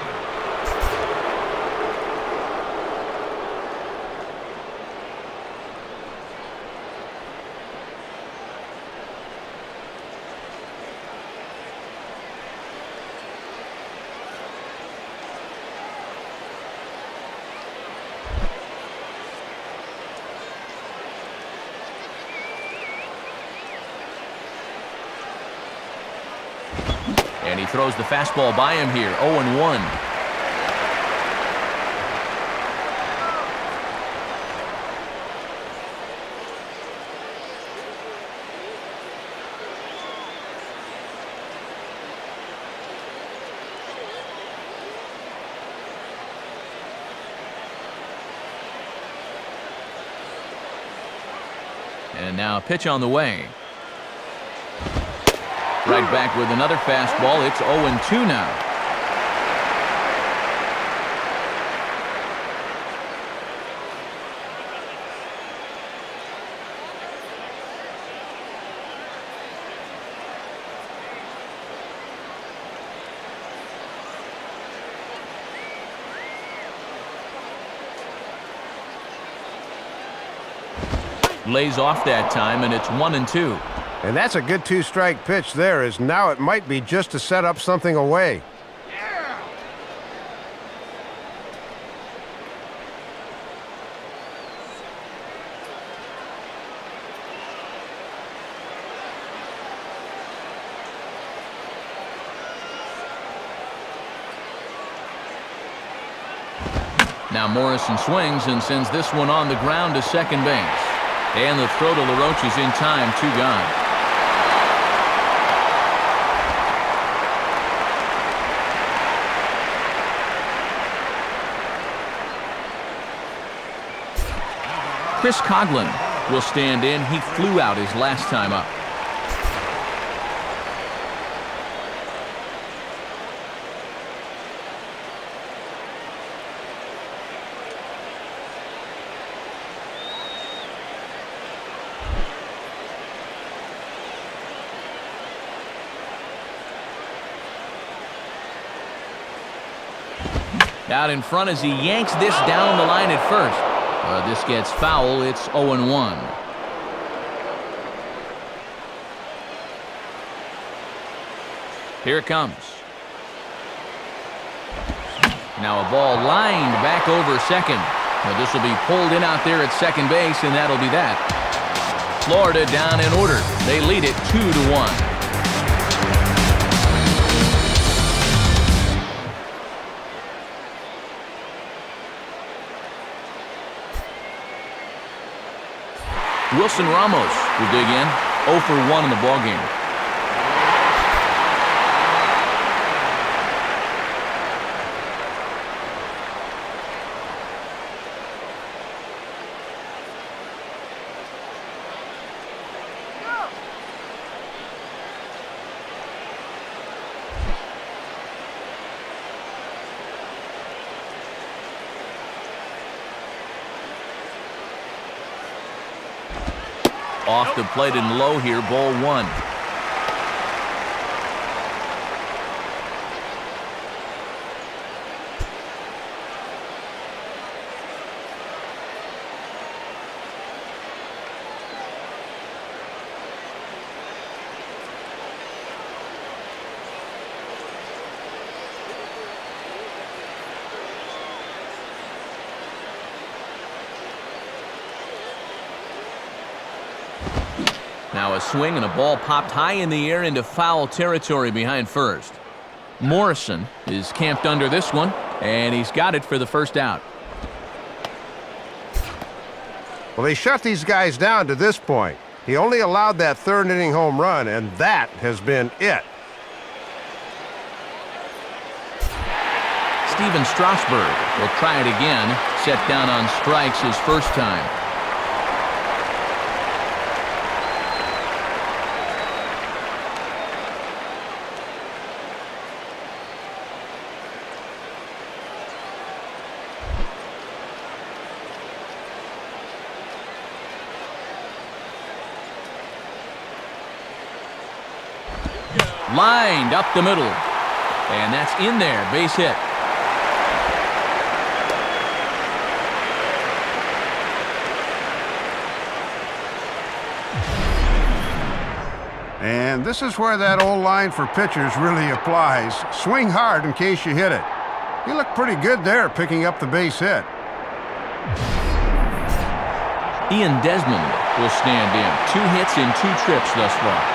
A: And he throws the fastball by him here, 0-1. And now a pitch on the way. Right back with another fastball. It's 0-2 now. Lays off that time, and it's 1-2.
B: And that's a good two-strike pitch there, as now it might be just to set up something away.
A: Now Morrison swings and sends this one on the ground to second base. And the throw to LaRoche is in time, 2 gone. Chris Coughlin will stand in. He flew out his last time up. Out in front as he yanks this down the line at first. This gets foul. It's 0-1. Here it comes. Now a ball lined back over second. Now this will be pulled in out there at second base, and that'll be that. Florida down in order. They lead it 2-1. Wilson Ramos will dig in, 0 for 1 in the ballgame. Off the plate and low here, ball 1. Now a swing and a ball popped high in the air into foul territory behind first. Morrison is camped under this one, and he's got it for the first out.
B: Well, they shut these guys down to this point. He only allowed that third-inning home run, and that has been it.
A: Steven Strasburg will try it again, set down on strikes his first time. Lined up the middle. And that's in there. Base hit.
B: And this is where that old line for pitchers really applies. Swing hard in case you hit it. He looked pretty good there picking up the base hit.
A: Ian Desmond will stand in. 2 hits in 2 trips thus far.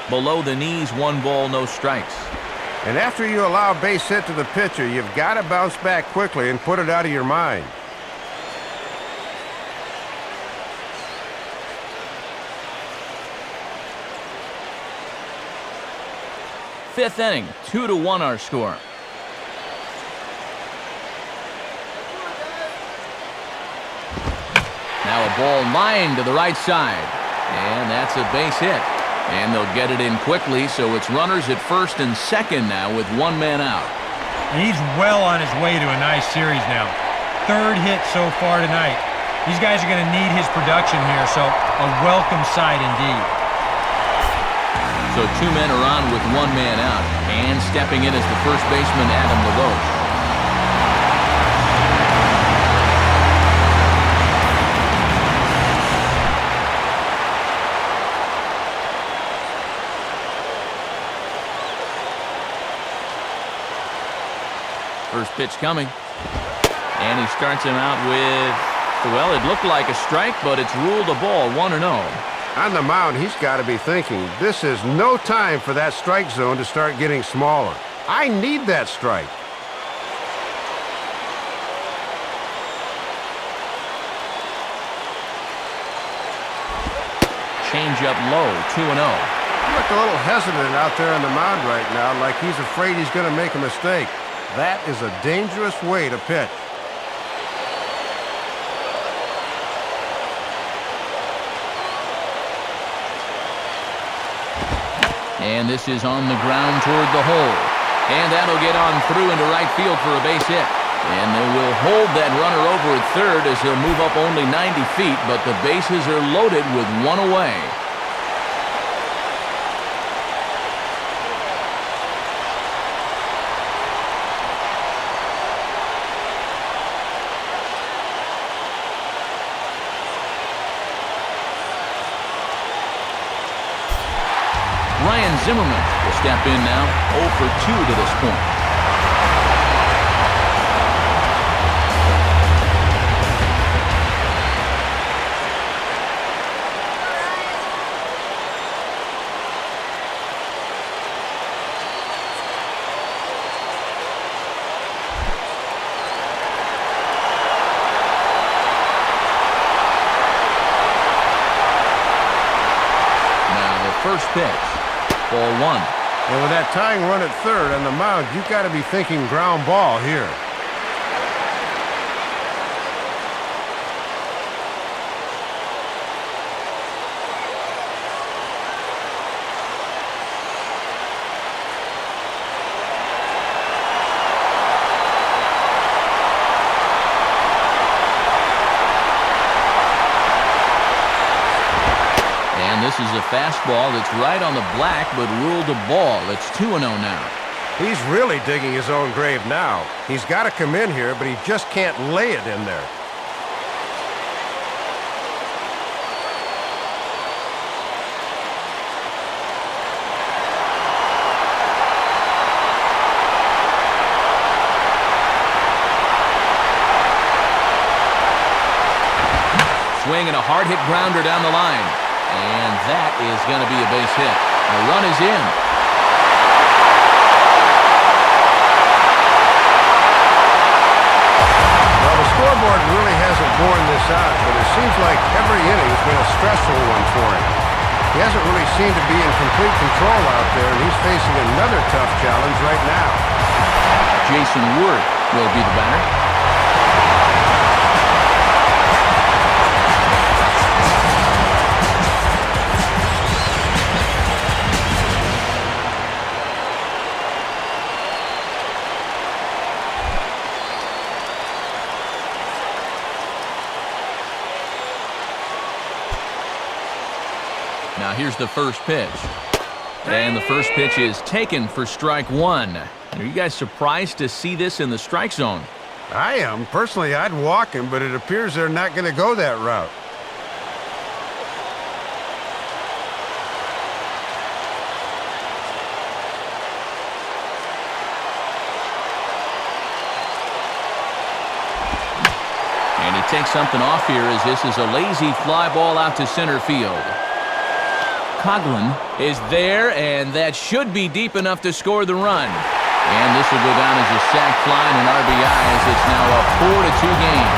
A: Below the knees, 1 ball, no strikes.
B: And after you allow a base hit to the pitcher, you've got to bounce back quickly and put it out of your mind.
A: Fifth inning, 2-1 our score. Now a ball lined to the right side. And that's a base hit. And they'll get it in quickly, so it's runners at first and second now with 1 man out.
C: And he's well on his way to a nice series now. 3rd hit so far tonight. These guys are going to need his production here, so a welcome sight indeed.
A: So 2 men are on with 1 man out. And stepping in is the first baseman, Adam LaRoche. First pitch coming. And he starts him out with, well, it looked like a strike, but it's ruled a ball, 1-0.
B: On the mound, he's got to be thinking, this is no time for that strike zone to start getting smaller. I need that strike.
A: Change up low, 2-0.
B: He looked a little hesitant out there on the mound right now, like he's afraid he's going to make a mistake. That is a dangerous way to pitch.
A: And this is on the ground toward the hole. And that'll get on through into right field for a base hit. And they will hold that runner over at third as he'll move up only 90 feet, but the bases are loaded with 1 away. Ryan Zimmerman will step in now, 0 for 2 to this point. Now the first pitch. Ball 1.
B: And with that tying run at third on the mound, you've got to be thinking ground ball here.
A: This is a fastball that's right on the black, but ruled a ball. It's 2-0 now.
B: He's really digging his own grave now. He's got to come in here, but he just can't lay it in there.
A: Swing and a hard-hit grounder down the line. And that is going to be a base hit. The run is in.
B: Well, the scoreboard really hasn't borne this out, but it seems like every inning has been a stressful one for him. He hasn't really seemed to be in complete control out there, and he's facing another tough challenge right now.
A: Jason Worth will be the batter. Now here's the first pitch. And the first pitch is taken for strike one. Are you guys surprised to see this in the strike zone?
B: I am. Personally, I'd walk him, but it appears they're not going to go that route.
A: And he takes something off here as this is a lazy fly ball out to center field. Coughlin is there, and that should be deep enough to score the run. And this will go down as a sac fly and an RBI as it's now a 4-2 game.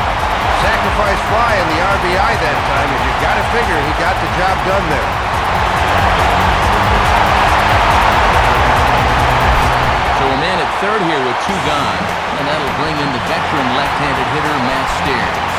B: Sacrifice fly in the RBI that time, and you got to figure he got the job done there.
A: So a man at third here with two gone, and that'll bring in the veteran left-handed hitter Matt Steers.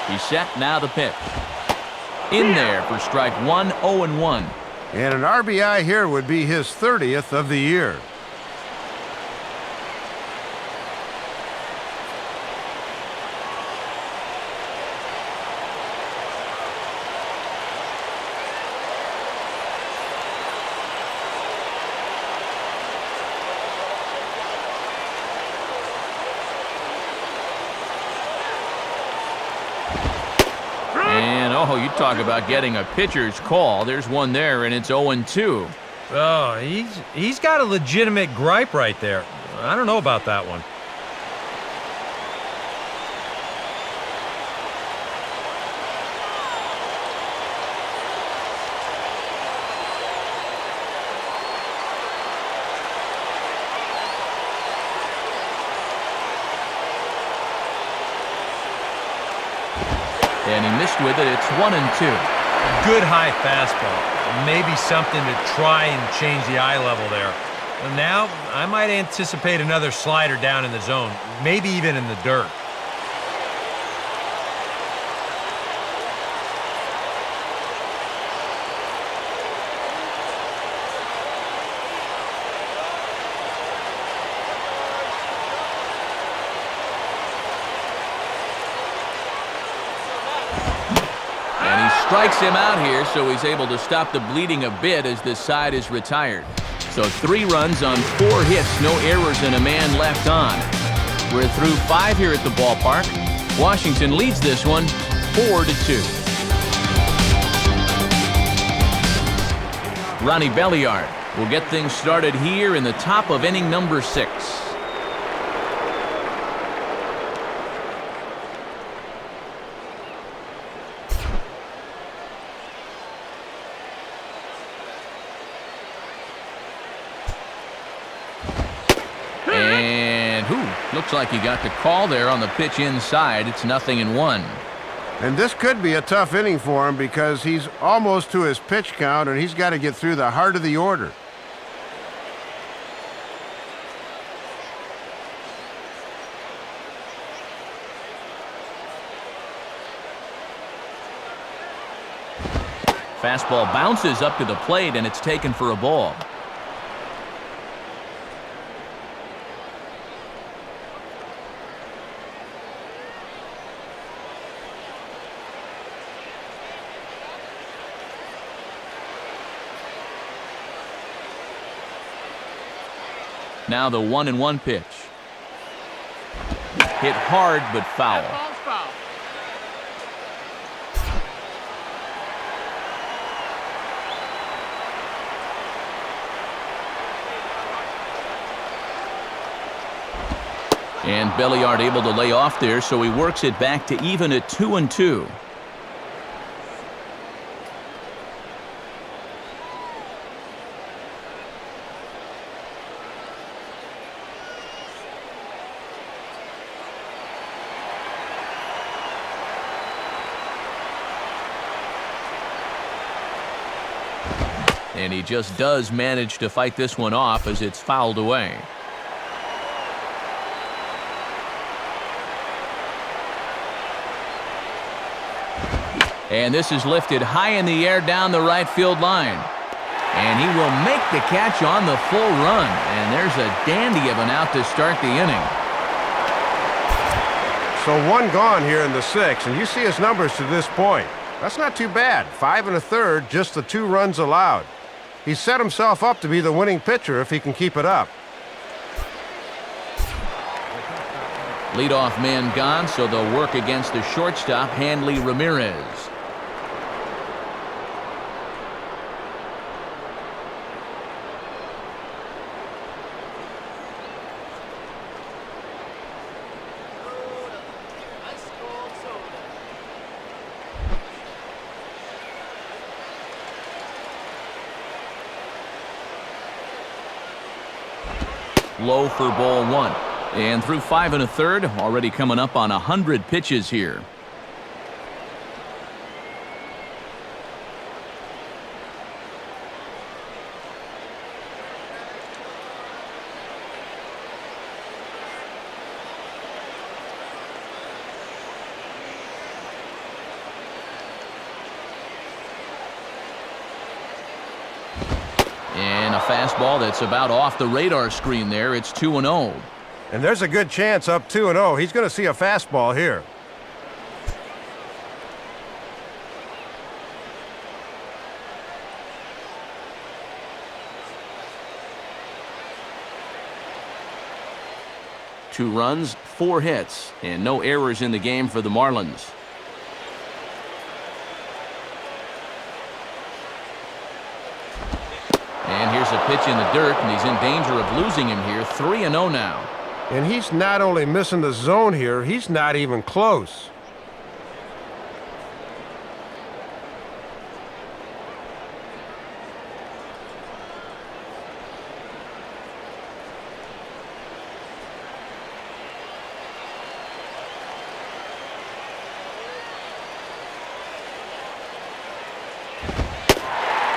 A: He's set, now the pitch. In there for strike one, 0-1.
B: And an RBI here would be his 30th of the year.
A: Oh, you talk about getting a pitcher's call. There's one there, and it's 0-2.
C: Oh, he's got a legitimate gripe right there. I don't know about that one.
A: And he missed with it. It's 1-2.
C: Good high fastball. Maybe something to try and change the eye level there. And now I might anticipate another slider down in the zone, maybe even in the dirt.
A: Strikes him out here, so he's able to stop the bleeding a bit as this side is retired. So 3 runs on 4 hits, no errors, and a man left on. We're through 5 here at the ballpark. Washington leads this one 4-2. Ronnie Belliard will get things started here in the top of inning number 6. Looks like he got the call there on the pitch inside. It's 0-1.
B: And this could be a tough inning for him because he's almost to his pitch count, and he's got to get through the heart of the order.
A: Fastball bounces up to the plate, and it's taken for a ball. Now the 1-1 pitch. Hit hard but foul. And Belliard able to lay off there, so he works it back to even at 2-2. And he just does manage to fight this one off as it's fouled away. And this is lifted high in the air down the right field line. And he will make the catch on the full run. And there's a dandy of an out to start the inning.
B: So one gone here in the sixth, and you see his numbers to this point. That's not too bad. 5 1/3, just the 2 runs allowed. He's set himself up to be the winning pitcher if he can keep it up.
A: Leadoff man gone, so they'll work against the shortstop, Hanley Ramirez. Low for ball 1. And through 5 1/3, already coming up on 100 pitches here. And a fastball that's about off the radar screen there. It's 2-0.
B: And there's a good chance up 2-0. He's going to see a fastball here.
A: Two runs, 4 hits, and no errors in the game for the Marlins. And here's a pitch in the dirt, and he's in danger of losing him here. 3-0 now.
B: And he's not only missing the zone here, he's not even close.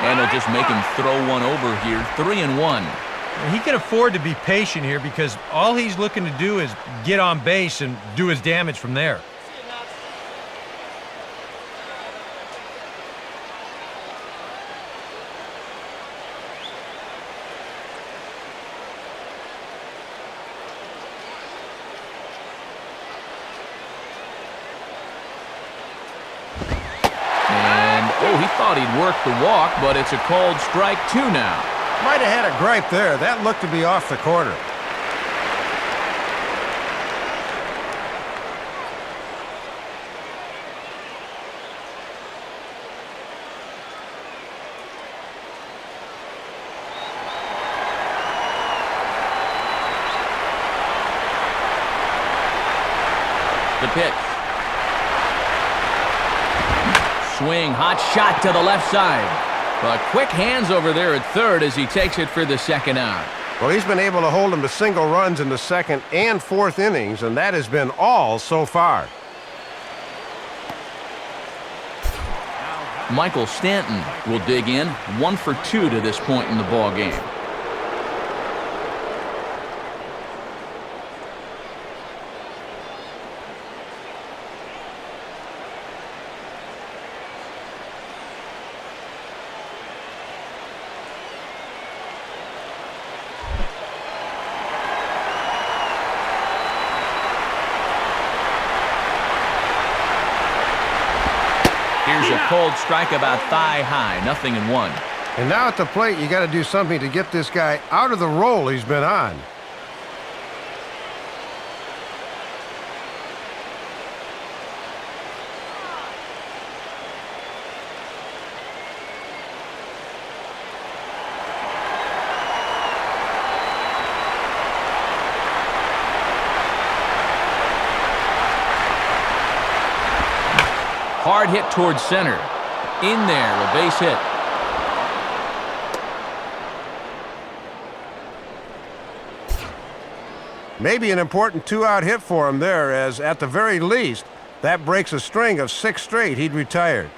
A: And he'll just make him throw one over here. 3-1.
C: He can afford to be patient here because all he's looking to do is get on base and do his damage from there.
A: And, oh, he thought he'd work the walk, but it's a called strike 2 now.
B: Might have had a gripe there. That looked to be off the corner.
A: The pitch. Swing, hot shot to the left side. But quick hands over there at third as he takes it for the second out.
B: Well, he's been able to hold him to single runs in the second and fourth innings, and that has been all so far.
A: Michael Stanton will dig in. 1 for 2 to this point in the ball game. Here's a cold strike about thigh high, 0-1.
B: And now at the plate, you got to do something to get this guy out of the role he's been on.
A: Hard hit towards center. In there, a base hit.
B: Maybe an important 2-out hit for him there, as at the very least, that breaks a string of 6 straight he'd retired.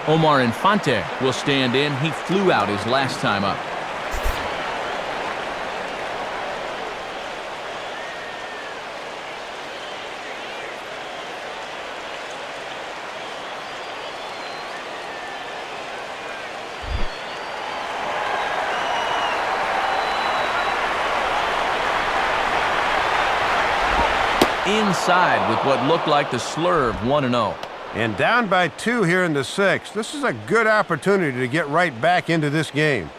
A: Omar Infante will stand in. He flew out his last time up. inside with what looked like the slur of 1-0.
B: And down by 2 here in the 6th. This is a good opportunity to get right back into this game.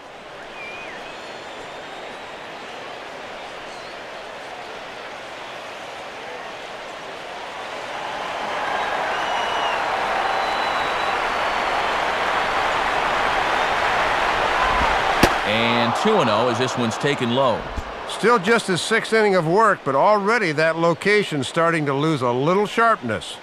A: And 2-0 as this one's taken low.
B: Still just his 6th inning of work, but already that location's starting to lose a little sharpness.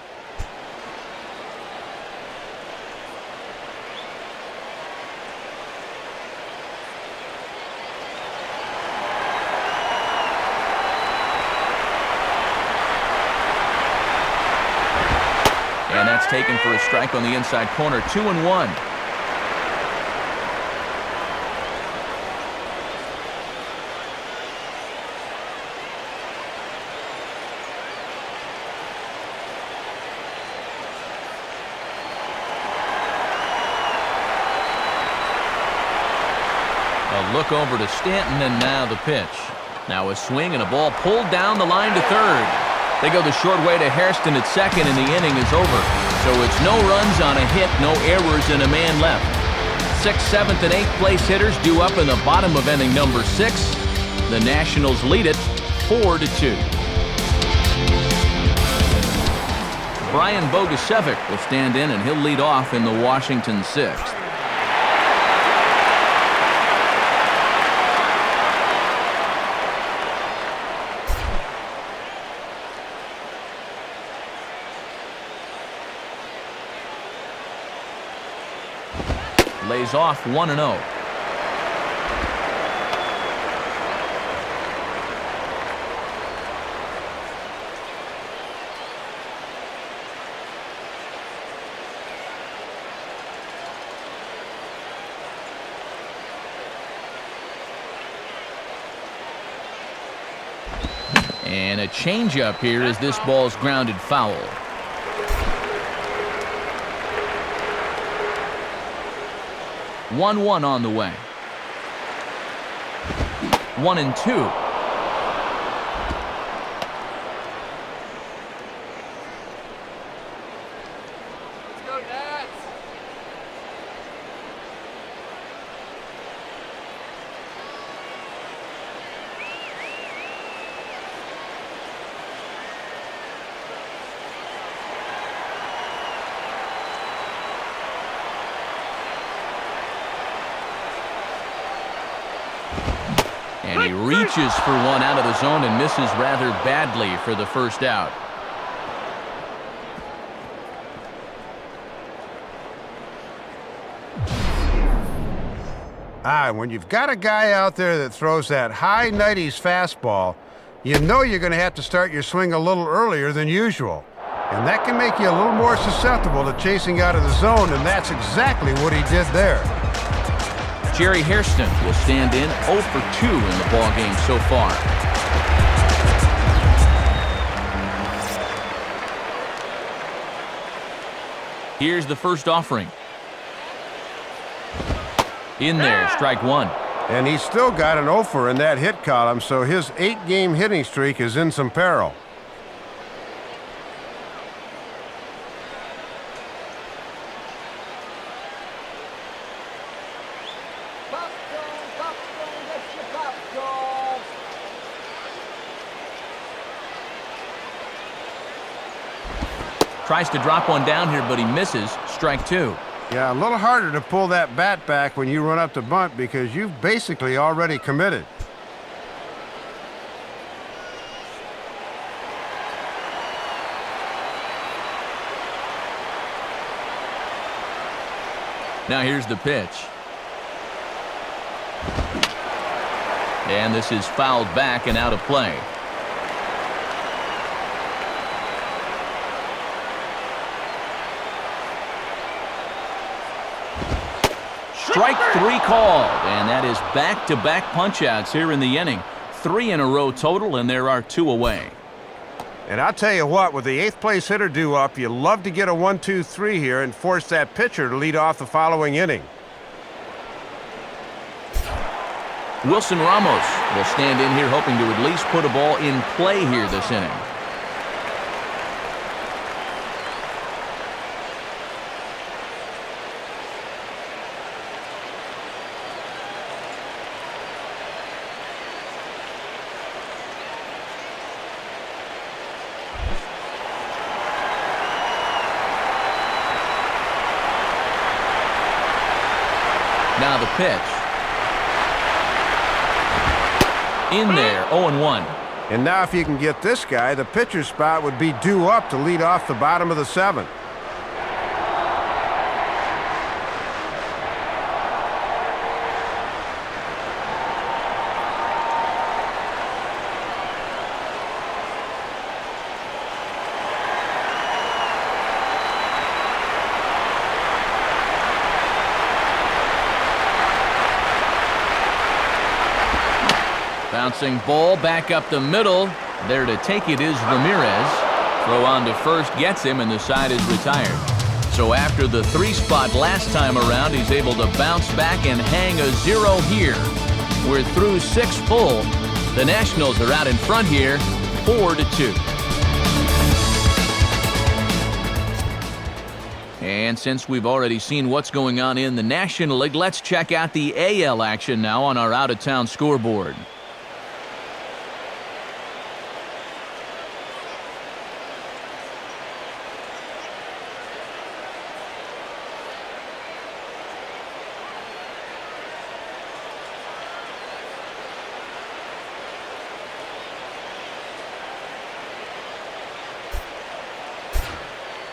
A: And that's taken for a strike on the inside corner. 2-1. A look over to Stanton, and now the pitch. Now a swing and a ball pulled down the line to third. They go the short way to Hairston at second, and the inning is over. So it's no runs on a hit, no errors, and a man left. 6th, 7th, and 8th place hitters due up in the bottom of inning number 6. The Nationals lead it 4-2. Brian Bogusevic will stand in, and he'll lead off in the Washington 6th. Lays off 1-0. And a changeup here as this ball's grounded foul. 1-1 on the way. 1-2. And he reaches for one out of the zone and misses rather badly for the first out.
B: When you've got a guy out there that throws that high 90s fastball, you know you're going to have to start your swing a little earlier than usual. And that can make you a little more susceptible to chasing out of the zone, and that's exactly what he did there.
A: Jerry Hairston will stand in 0 for 2 in the ballgame so far. Here's the first offering. In there, strike one.
B: And he's still got an 0-fer in that hit column, so his 8-game hitting streak is in some peril.
A: Tries to drop one down here, but he misses. Strike two.
B: Yeah, a little harder to pull that bat back when you run up to bunt because you've basically already committed.
A: Now here's the pitch. And this is fouled back and out of play. Strike three called, and that is back-to-back punch-outs here in the inning. 3 in a row total, and there are 2 away.
B: And I'll tell you what, with the 8th place hitter due up, you love to get a 1-2-3 here and force that pitcher to lead off the following inning.
A: Wilson Ramos will stand in here hoping to at least put a ball in play here this inning. now the pitch. In there, 0-1.
B: And now if you can get this guy, the pitcher's spot would be due up to lead off the bottom of the 7th.
A: Bouncing ball back up the middle. There to take it is Ramirez. Throw on to first gets him, and the side is retired. So after the 3 spot last time around, he's able to bounce back and hang a 0 here. We're through 6 full. The Nationals are out in front here, 4-2. And since we've already seen what's going on in the National League, let's check out the AL action now on our out-of-town scoreboard.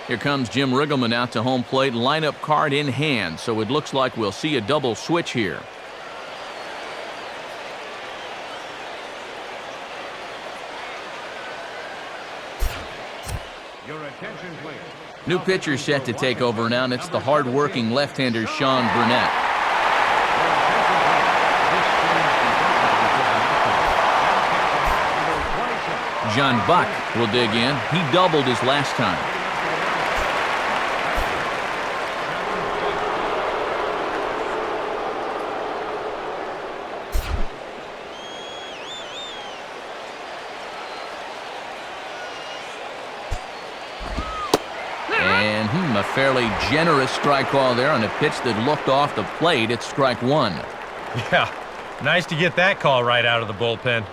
A: Here comes Jim Riggleman out to home plate, lineup card in hand, so it looks like we'll see a double switch here.
B: Your attention, please.
A: New pitcher set to take over now, and it's the hard-working left-hander Sean Burnett. John Buck will dig in. He doubled his last time. And a fairly generous strike call there on a pitch that looked off the plate. It's strike 1.
C: Yeah, nice to get that call right out of the bullpen.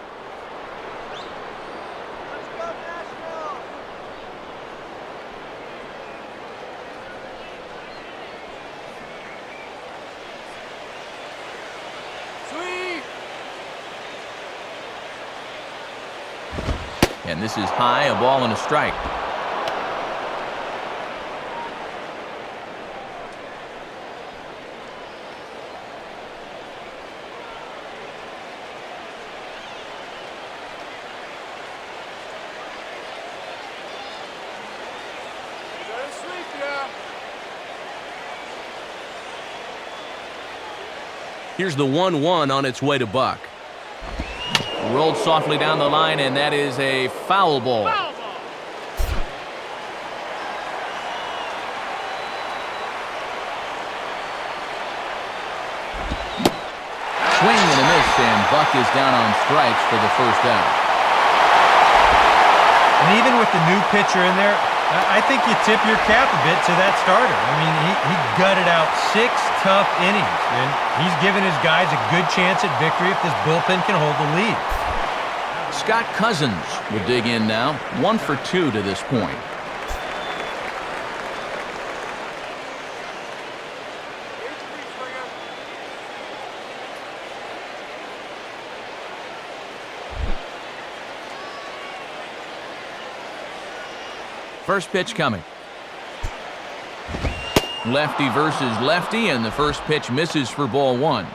A: And this is high, a ball and a strike. Here's the 1-1 on its way to Buck. Rolled softly down the line, and that is a foul ball. Swing and a miss, and Buck is down on strikes for the first out.
C: And even with the new pitcher in there, I think you tip your cap a bit to that starter. I mean, he gutted out 6 tough innings, and he's given his guys a good chance at victory if this bullpen can hold the lead.
A: Scott Cousins will dig in now, 1 for 2 to this point. First pitch coming. Lefty versus lefty, and the first pitch misses for ball 1.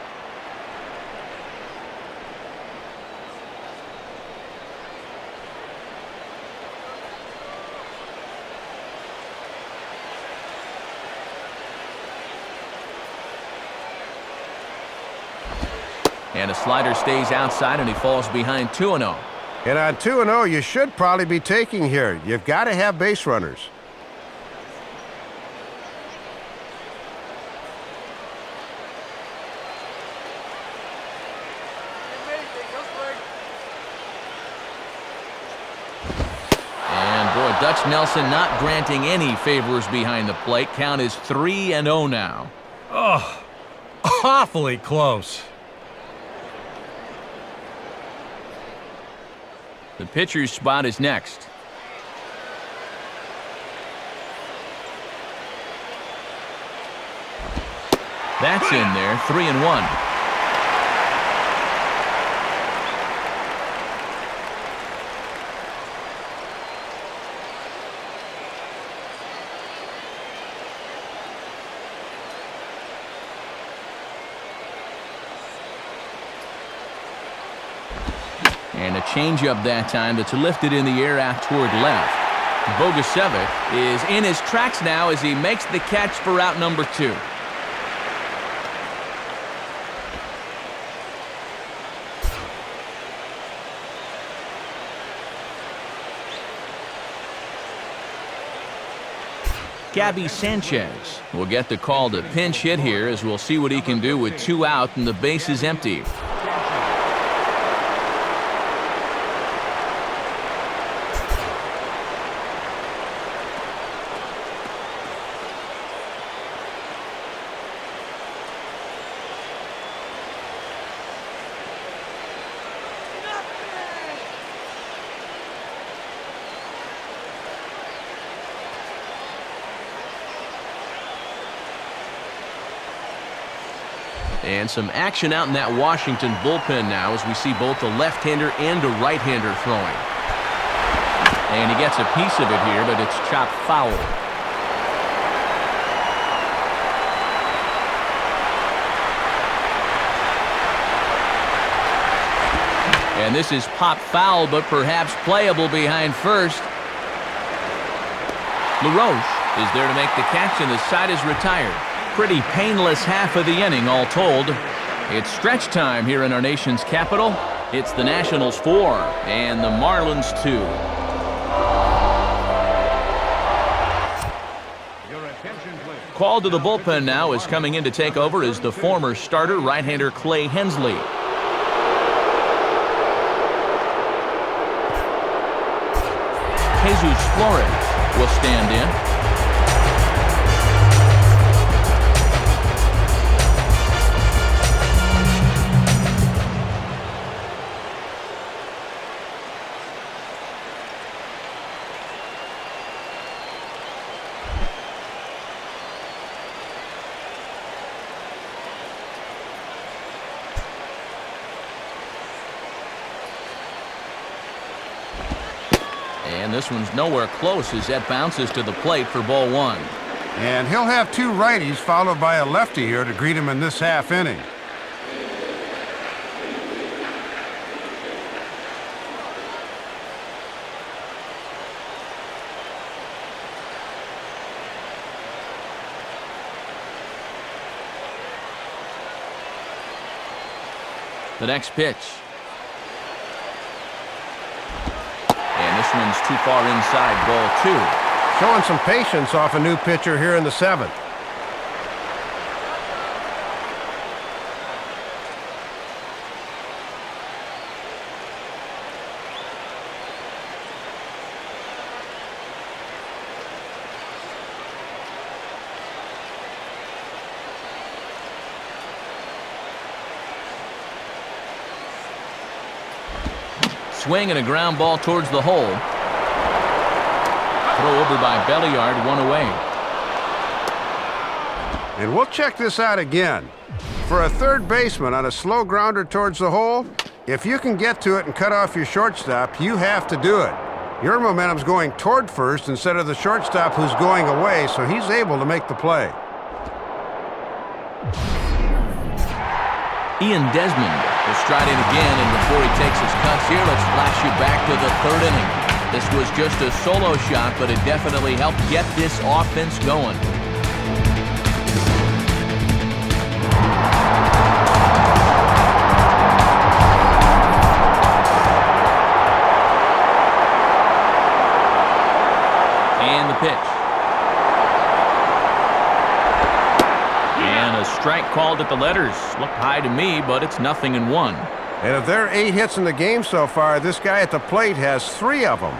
A: And a slider stays outside, and he falls behind 2-0.
B: And on 2-0, you should probably be taking here. You've got to have base runners.
A: And boy, Dutch Nelson not granting any favors behind the plate. Count is 3-0 now.
C: Oh, awfully close.
A: The pitcher's spot is next. That's in there, 3-1. And a changeup that time that's lifted in the air out toward left. Bogusevic is in his tracks now as he makes the catch for out number 2. Gabby Sanchez will get the call to pinch hit here as we'll see what he can do with 2 out and the base is empty. And some action out in that Washington bullpen now as we see both a left-hander and a right-hander throwing. And he gets a piece of it here, but it's chopped foul. And this is popped foul, but perhaps playable behind first. LaRoche is there to make the catch, and the side is retired. Pretty painless half of the inning, all told. It's stretch time here in our nation's capital. It's the Nationals 4 and the Marlins 2. Call to the bullpen now is coming in to take over is the former starter, right-hander Clay Hensley. Jesus Flores will stand in. And this one's nowhere close as that bounces to the plate for ball 1.
B: And he'll have 2 righties followed by a lefty here to greet him in this half inning.
A: The next pitch. This one's too far inside, ball 2.
B: Showing some patience off a new pitcher here in the 7th.
A: Swing and a ground ball towards the hole. Throw over by Belliard, 1 away.
B: And we'll check this out again. For a third baseman on a slow grounder towards the hole, if you can get to it and cut off your shortstop, you have to do it. Your momentum's going toward first instead of the shortstop who's going away, so he's able to make the play.
A: Ian Desmond will stride in again, and before he takes his cuts here, let's flash you back to the 3rd inning. This was just a solo shot, but it definitely helped get this offense going. And the pitch. And a strike called at the letters. Looked high to me, but it's 0-1.
B: And if there are 8 hits in the game so far, this guy at the plate has 3 of them.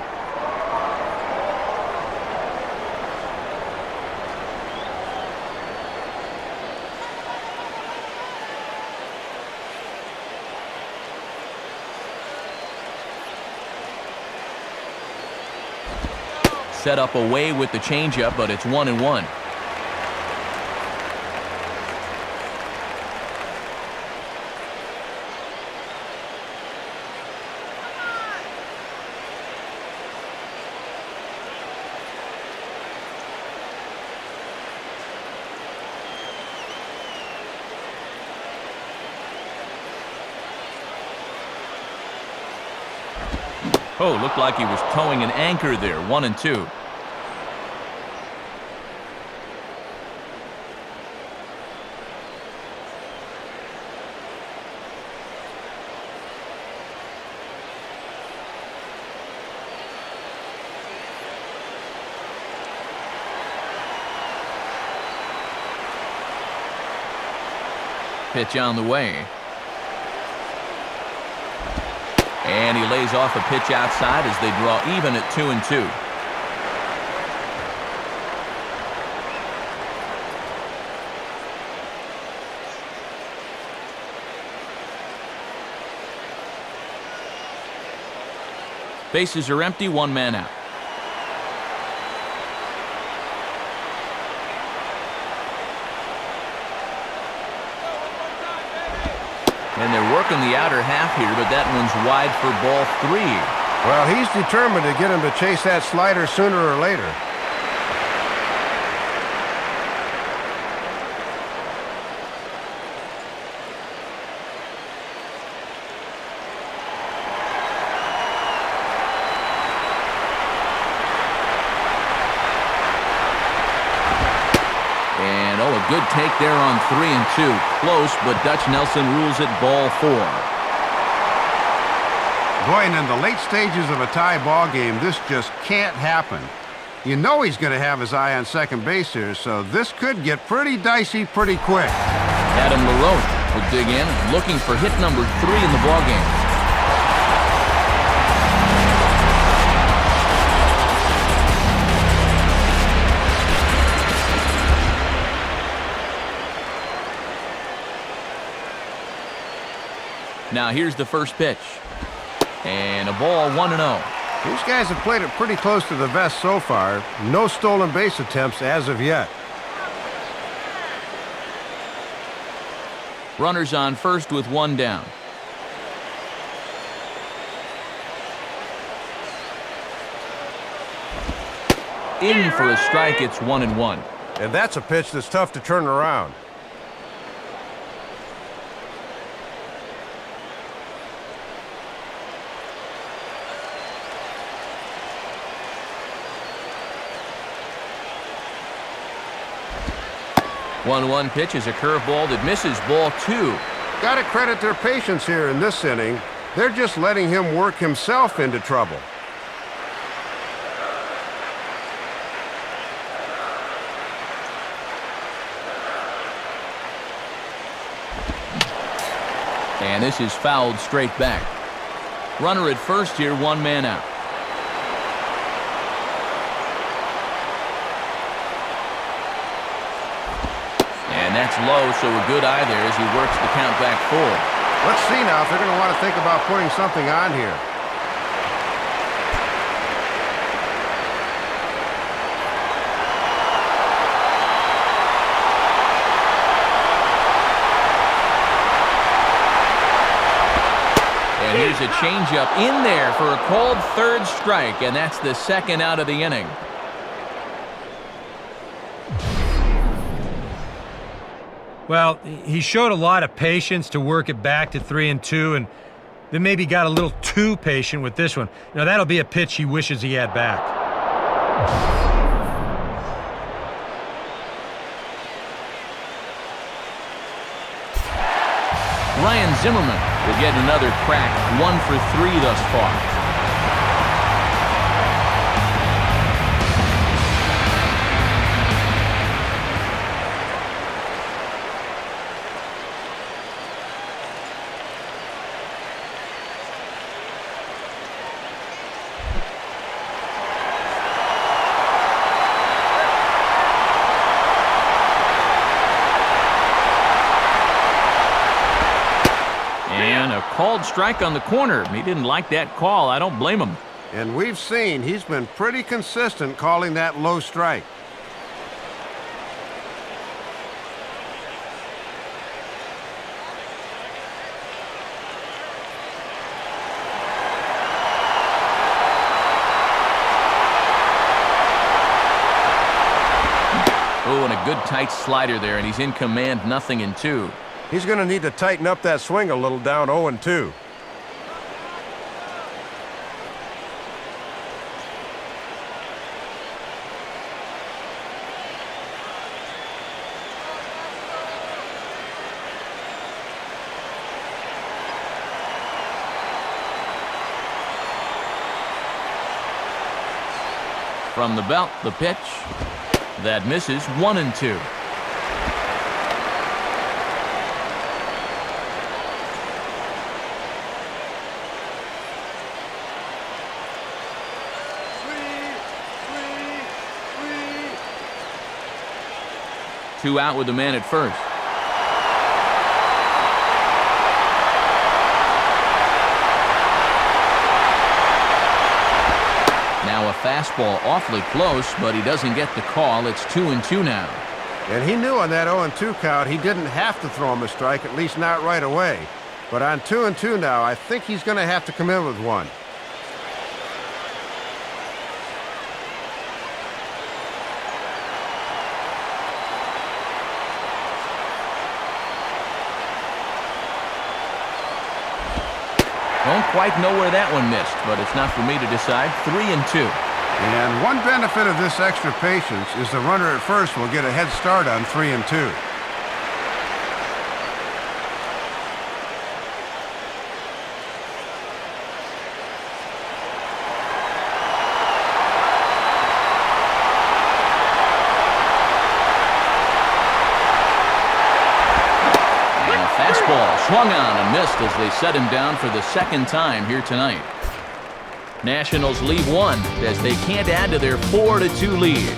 A: Set up away with the changeup, but it's 1-1. Oh, looked like he was towing an anchor there. 1-2. Pitch on the way. And he lays off a pitch outside as they draw even at 2-2. Bases are empty, one man out. And they're working the outer half here, but that one's wide for ball 3.
B: Well, he's determined to get him to chase that slider sooner or later.
A: Good take there on 3-2. Close, but Dutch Nelson rules it ball 4.
B: Boy, and in the late stages of a tie ball game, this just can't happen. You know he's going to have his eye on second base here, so this could get pretty dicey pretty quick.
A: Adam LaRoche will dig in, looking for hit number 3 in the ball game. Now here's the first pitch. And a ball 1-0.
B: These guys have played it pretty close to the vest so far. No stolen base attempts as of yet.
A: Runners on first with 1 down. In for a strike, it's 1-1.
B: And that's a pitch that's tough to turn around.
A: One pitch is a curveball that misses ball 2.
B: Got to credit their patience here in this inning. They're just letting him work himself into trouble.
A: And this is fouled straight back. Runner at first here, 1 man out. And that's low, so a good eye there as he works the count back 4.
B: Let's see now if they're going to want to think about putting something on here.
A: And here's a changeup in there for a called 3rd strike, and that's the 2nd out of the inning.
C: Well, he showed a lot of patience to work it back to 3-2, and then maybe got a little too patient with this one. Now, that'll be a pitch he wishes he had back.
A: Ryan Zimmerman will get another crack, 1 for 3 thus far. Called strike on the corner. He didn't like that call. I don't blame him.
B: And we've seen he's been pretty consistent calling that low strike.
A: Oh, and a good tight slider there, and he's in command, 0-2.
B: He's going to need to tighten up that swing a little down 0-2.
A: From the belt, the pitch. That misses. 1-2. Two out with the man at first. Now a fastball awfully close, but he doesn't get the call. It's 2-2 now.
B: And he knew on that 0-2 count he didn't have to throw him a strike, at least not right away. But on 2-2 now, I think he's going to have to come in with one.
A: Don't quite know where that one missed, but it's not for me to decide. 3-2.
B: And one benefit of this extra patience is the runner at first will get a head start on 3-2.
A: Swung on and missed as they set him down for the second time here tonight. Nationals lead one as they can't add to their 4-2 lead.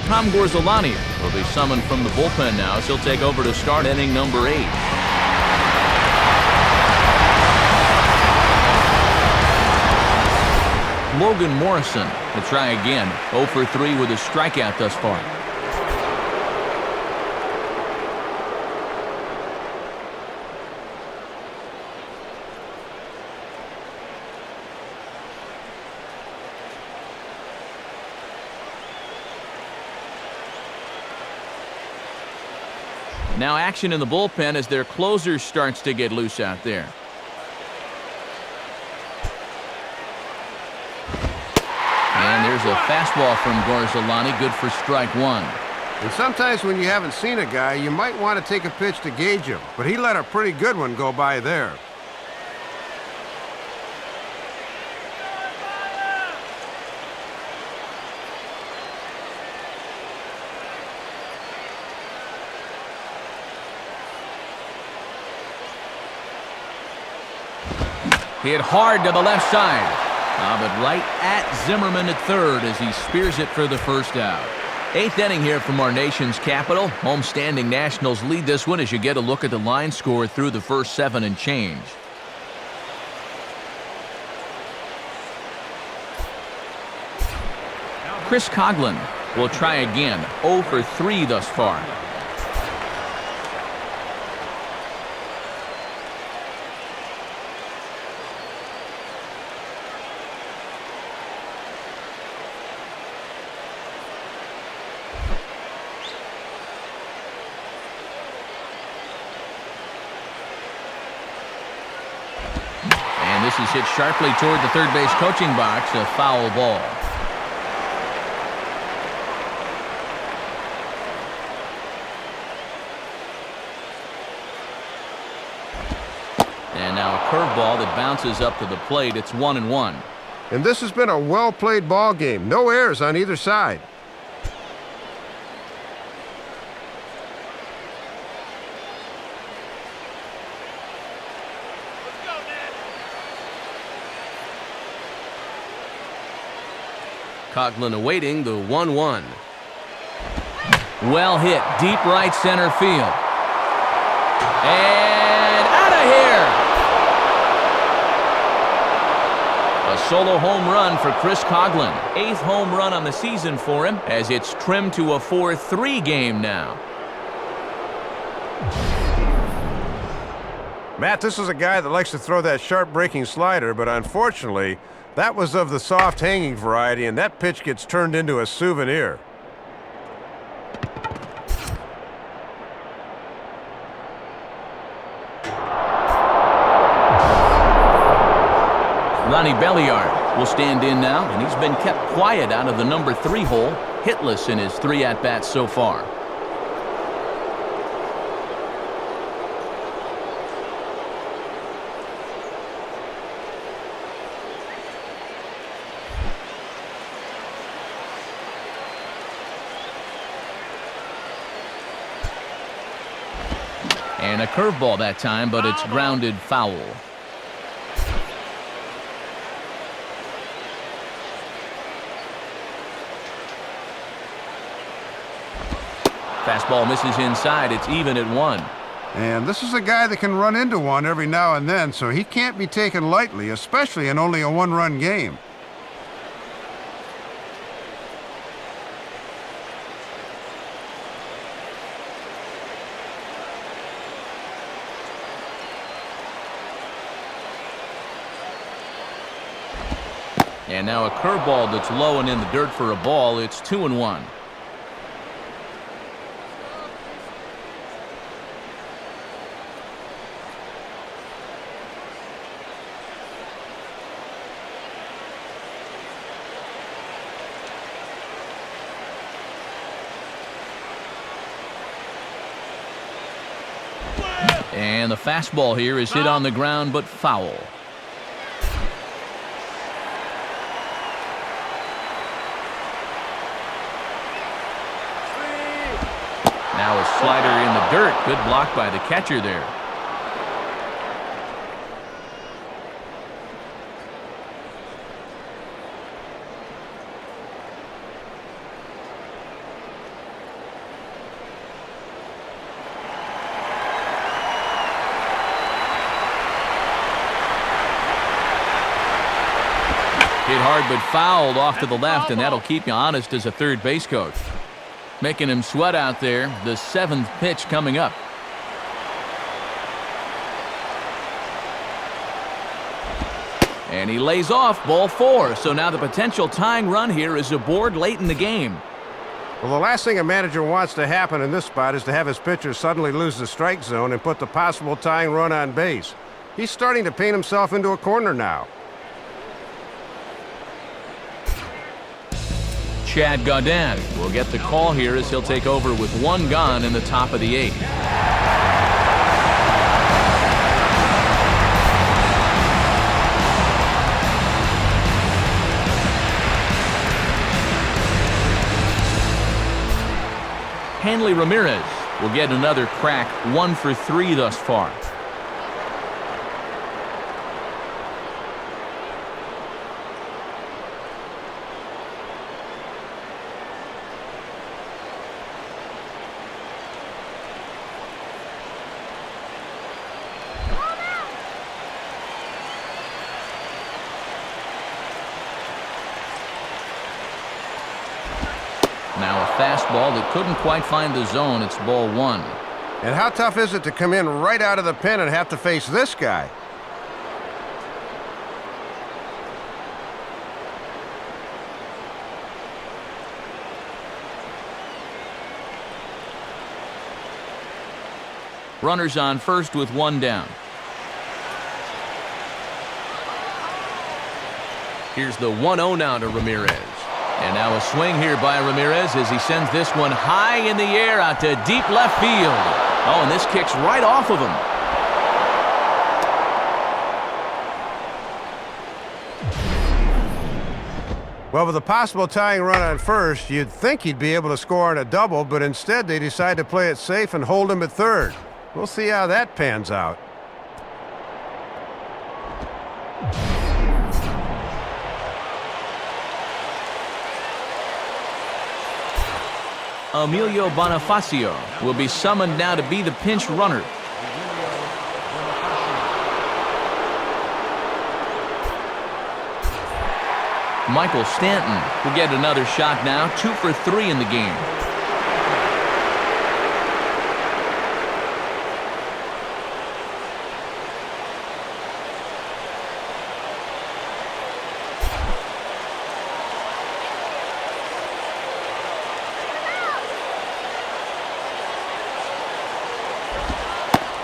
A: Tom Gorzolani will be summoned from the bullpen now as he'll take over to start inning number 8. Logan Morrison to try again. 0 for 3 with a strikeout thus far. Now action in the bullpen as their closer starts to get loose out there. And there's a fastball from Gorzolani, good for strike one.
B: And sometimes when you haven't seen a guy, you might want to take a pitch to gauge him. But he let a pretty good one go by there.
A: Hit hard to the left side. But right at Zimmerman at third as he spears it for the first out. 8th inning here from our nation's capital. Homestanding Nationals lead this one as you get a look at the line score through the first 7 and change. Chris Coghlan will try again. 0 for 3 thus far. This is hit sharply toward the third base coaching box, a foul ball. And now a curveball that bounces up to the plate. It's 1-1.
B: And this has been a well-played ball game. No errors on either side.
A: Coghlan awaiting the 1-1. Well hit, deep right center field. And out of here! A solo home run for Chris Coghlan. 8th home run on the season for him as it's trimmed to a 4-3 game now.
B: Matt, this is a guy that likes to throw that sharp breaking slider, but unfortunately, that was of the soft hanging variety, and that pitch gets turned into a souvenir.
A: Ronnie Belliard will stand in now, and he's been kept quiet out of the number 3 hole, hitless in his 3 at-bats so far. And a curveball that time, but it's grounded foul. Fastball misses inside. It's even at 1.
B: And this is a guy that can run into one every now and then, so he can't be taken lightly, especially in only a one-run game.
A: And now a curveball that's low and in the dirt for a ball. It's 2-1. And the fastball here is hit on the ground, but foul. Now a slider in the dirt. Good block by the catcher there. Hit hard but fouled off to the left, and that'll keep you honest as a third base coach. Making him sweat out there. The 7th pitch coming up. And he lays off, ball 4. So now the potential tying run here is aboard late in the game.
B: Well, the last thing a manager wants to happen in this spot is to have his pitcher suddenly lose the strike zone and put the possible tying run on base. He's starting to paint himself into a corner now.
A: Chad Gaudin will get the call here as he'll take over with 1 gone in the top of the 8th. Hanley Ramirez will get another crack, 1 for 3 thus far. Now a fastball that couldn't quite find the zone. It's ball 1.
B: And how tough is it to come in right out of the pen and have to face this guy?
A: Runners on first with 1 down. Here's the 1-0 now to Ramirez. And now a swing here by Ramirez as he sends this one high in the air out to deep left field. Oh, and this kicks right off of him.
B: Well, with a possible tying run on first, you'd think he'd be able to score on a double, but instead they decide to play it safe and hold him at third. We'll see how that pans out.
A: Emilio Bonifacio will be summoned now to be the pinch runner. Michael Stanton will get another shot now, 2 for 3 in the game.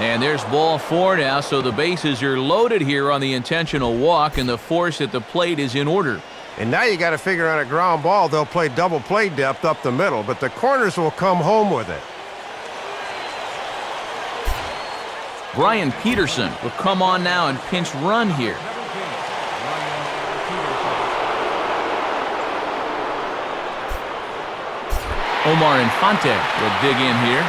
A: And there's ball 4 now, so the bases are loaded here on the intentional walk, and the force at the plate is in order.
B: And now you got to figure on a ground ball, they'll play double play depth up the middle, but the corners will come home with it.
A: Brian Peterson will come on now and pinch run here. Omar Infante will dig in here.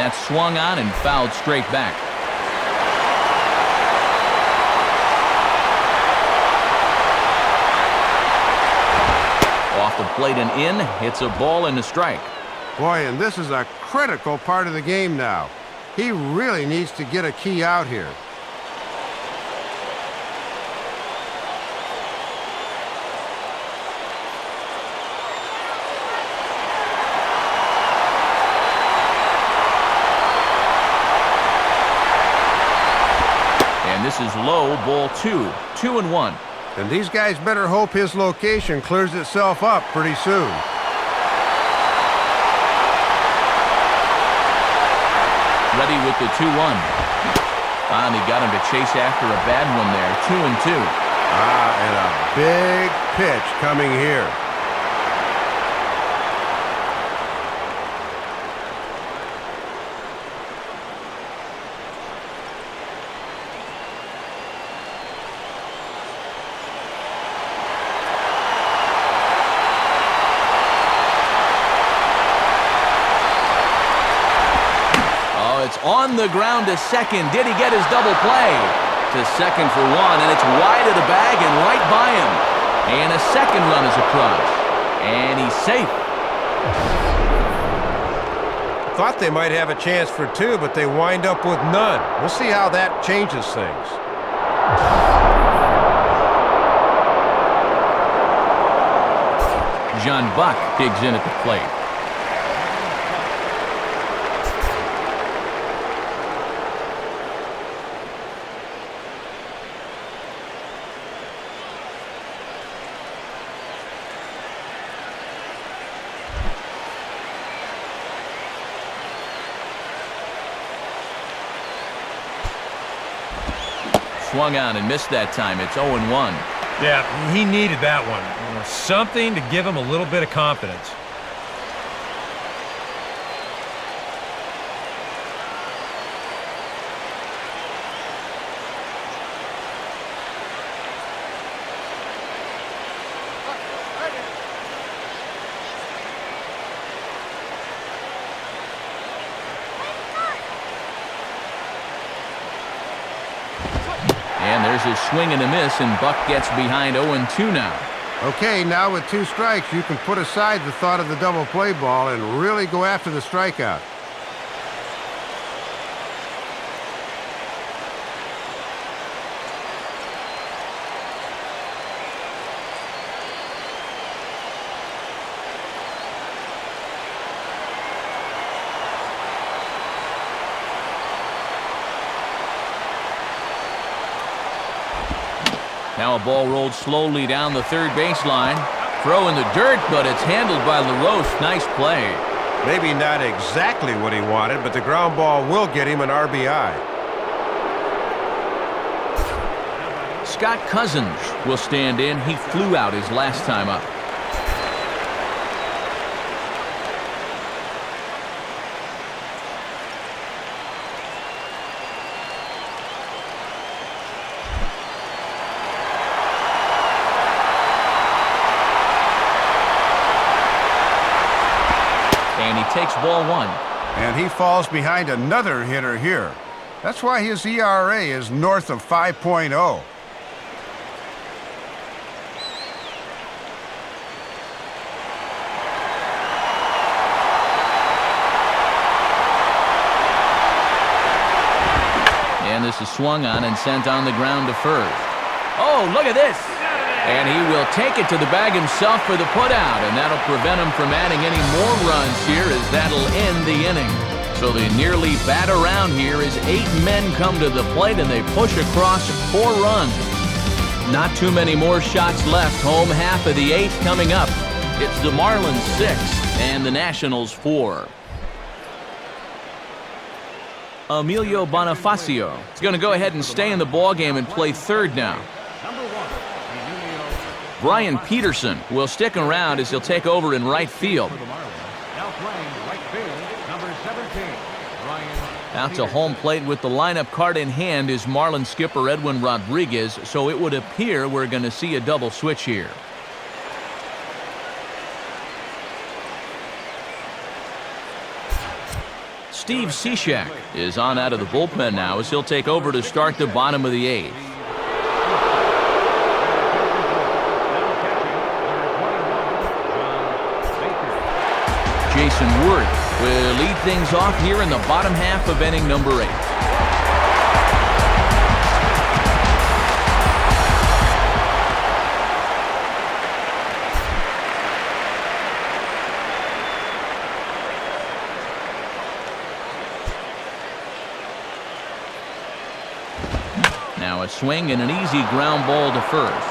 A: that's swung on and fouled straight back. Off the plate and in, hits a ball and a strike.
B: Boy, and this is a critical part of the game now. He really needs to get a key out here.
A: And this is low, ball 2, 2-1.
B: And these guys better hope his location clears itself up pretty soon.
A: Ready with the 2-1. Finally got him to chase after a bad one there. 2-2.
B: And a big pitch coming here.
A: On the ground to second. Did he get his double play? To second for one, and it's wide of the bag and right by him. And a second run is across. And he's safe.
B: Thought they might have a chance for two, but they wind up with none. We'll see how that changes things.
A: John Buck digs in at the plate. Swung on and missed that time. It's 0-1.
C: Yeah, he needed that one. Something to give him a little bit of confidence.
A: And there's his swing and a miss, and Buck gets behind 0-2 now.
B: Okay, now with 2 strikes, you can put aside the thought of the double play ball and really go after the strikeout.
A: Now a ball rolled slowly down the third baseline. Throw in the dirt, but it's handled by LaRoche. Nice play.
B: Maybe not exactly what he wanted, but the ground ball will get him an RBI.
A: Scott Cousins will stand in. He flew out his last time up. And he takes ball 1.
B: And he falls behind another hitter here. That's why his ERA is north of 5.0.
A: And this is swung on and sent on the ground to first. Oh, look at this. And he will take it to the bag himself for the putout, and that'll prevent him from adding any more runs here, as that'll end the inning. So they nearly bat around here as 8 men come to the plate, and they push across 4 runs. Not too many more shots left. Home half of the 8th coming up. It's the Marlins 6 and the Nationals 4. Emilio Bonifacio is going to go ahead and stay in the ballgame and play third now. Brian Peterson will stick around as he'll take over in right field. Out to home plate with the lineup card in hand is Marlins skipper Edwin Rodriguez, so it would appear we're going to see a double switch here. Steve Cishek is on out of the bullpen now as he'll take over to start the bottom of the 8th. Jason Worth will lead things off here in the bottom half of inning number 8. Now a swing and an easy ground ball to first.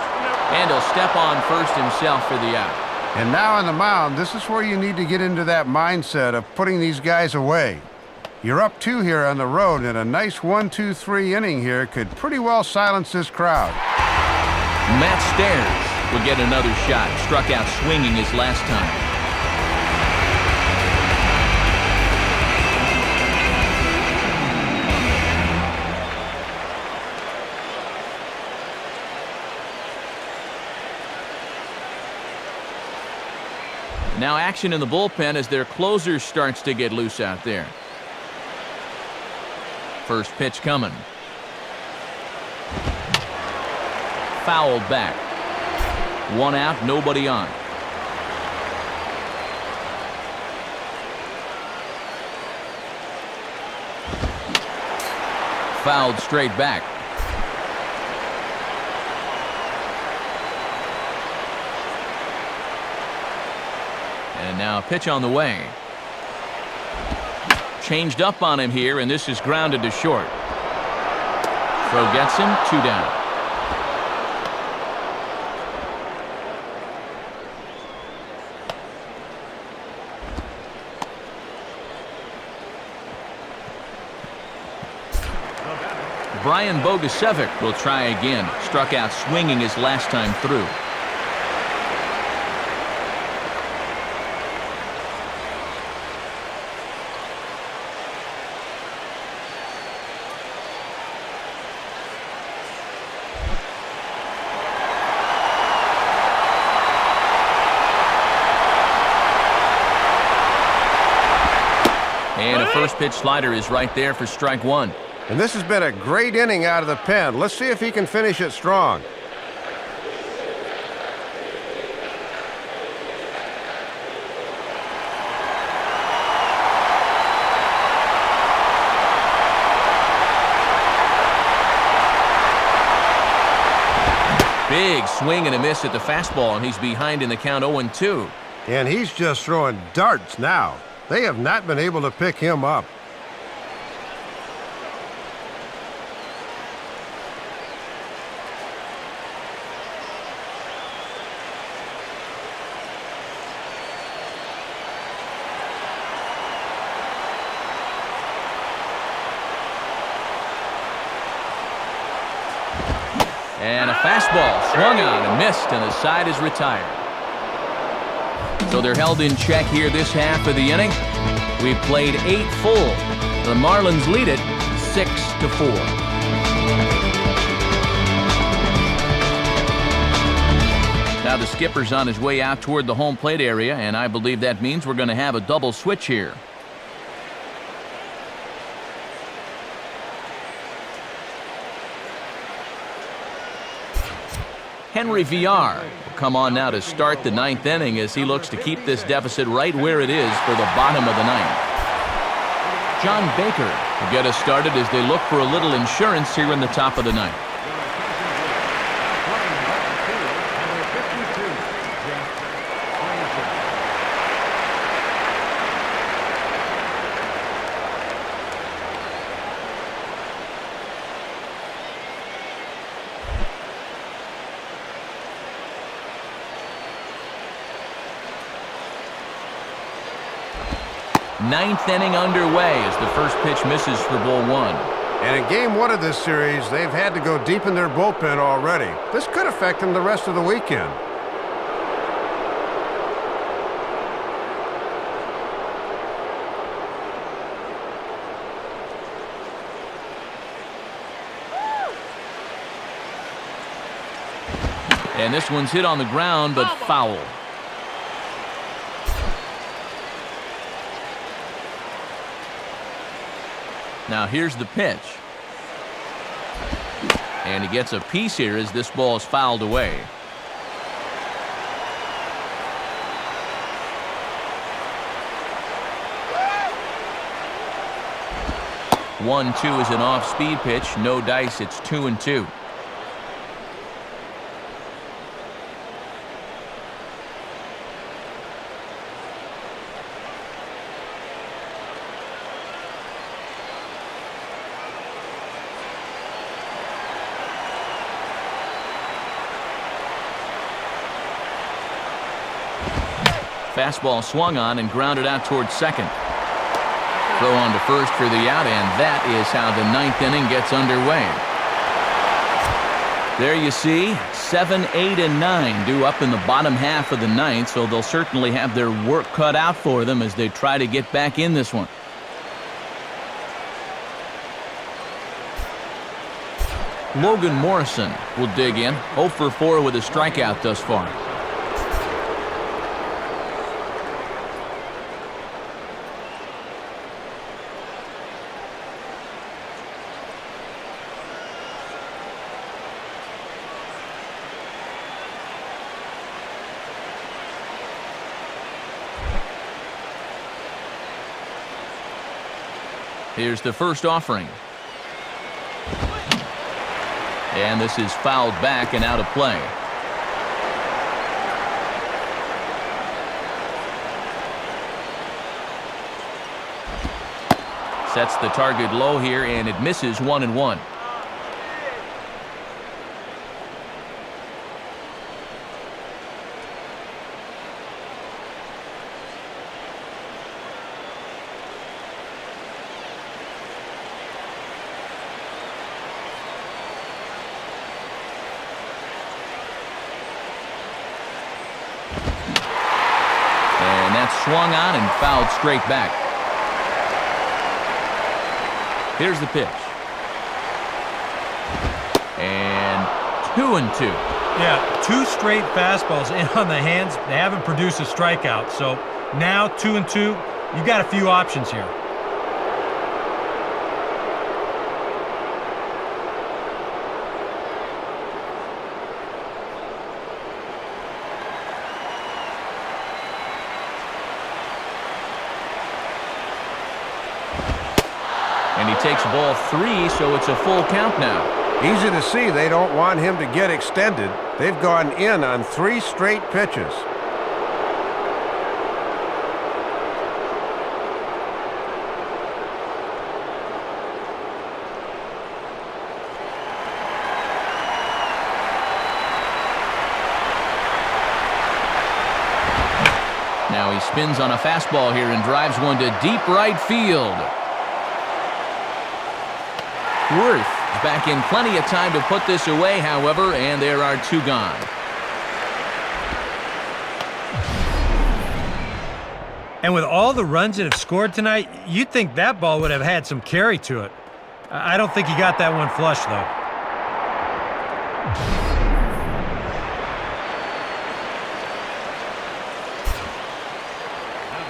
A: And he'll step on first himself for the out.
B: And now on the mound, this is where you need to get into that mindset of putting these guys away. You're up 2 here on the road, and a nice 1-2-3 inning here could pretty well silence this crowd.
A: Matt Stairs will get another shot. Struck out swinging his last time. Now action in the bullpen as their closer starts to get loose out there. First pitch coming. Fouled back. 1 out, nobody on. Fouled straight back. And now a pitch on the way. Changed up on him here, and this is grounded to short. Throw gets him, 2 down. Brian Bogusevic will try again. Struck out swinging his last time through. And a first pitch slider is right there for strike 1.
B: And this has been a great inning out of the pen. Let's see if he can finish it strong.
A: Big swing and a miss at the fastball, and he's behind in the count 0-2.
B: And he's just throwing darts now. They have not been able to pick him up.
A: And a fastball swung on and missed, and the side is retired. So they're held in check here this half of the inning. We've played 8 full. The Marlins lead it 6-4. Now the skipper's on his way out toward the home plate area, and I believe that means we're going to have a double switch here. Henry Villar will come on now to start the 9th inning as he looks to keep this deficit right where it is for the bottom of the 9th. John Baker will get us started as they look for a little insurance here in the top of the 9th. Ninth inning underway as the first pitch misses for ball 1.
B: And in game 1 of this series, they've had to go deep in their bullpen already. This could affect them the rest of the weekend.
A: And this one's hit on the ground, but foul. Now here's the pitch. And he gets a piece here as this ball is fouled away. 1-2 is an off-speed pitch. No dice. It's 2-2. Fastball swung on and grounded out towards second. Throw on to first for the out, and that is how the ninth inning gets underway. There you see, 7, 8, and 9 due up in the bottom half of the ninth, so they'll certainly have their work cut out for them as they try to get back in this one. Logan Morrison will dig in, 0 for 4 with a strikeout thus far. Here's the first offering. And this is fouled back and out of play. Sets the target low here, and it misses 1-1. Swung on and fouled straight back. Here's the pitch. And 2-2.
C: Yeah, 2 straight fastballs in on the hands. They haven't produced a strikeout. So now 2-2, you got a few options here.
A: And he takes ball 3, so it's a full count now.
B: Easy to see they don't want him to get extended. They've gone in on 3 straight pitches.
A: Now he spins on a fastball here and drives one to deep right field. Worth is back in plenty of time to put this away, however, and there are 2 gone.
C: And with all the runs that have scored tonight, you'd think that ball would have had some carry to it. I don't think he got that one flush, though.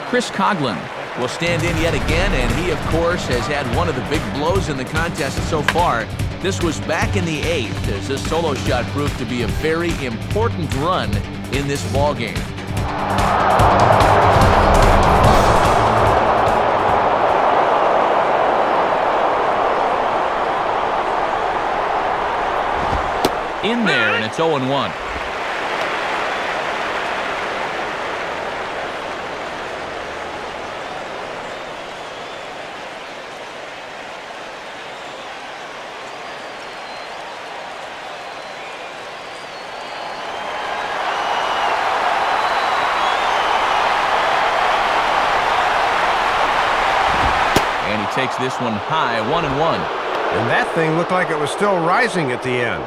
A: Chris Coughlin will stand in yet again, and he, of course, has had one of the big blows in the contest so far. This was back in the 8th as this solo shot proved to be a very important run in this ball game. In there, and it's 0-1. Takes this one high, 1-1.
B: And that thing looked like it was still rising at the end.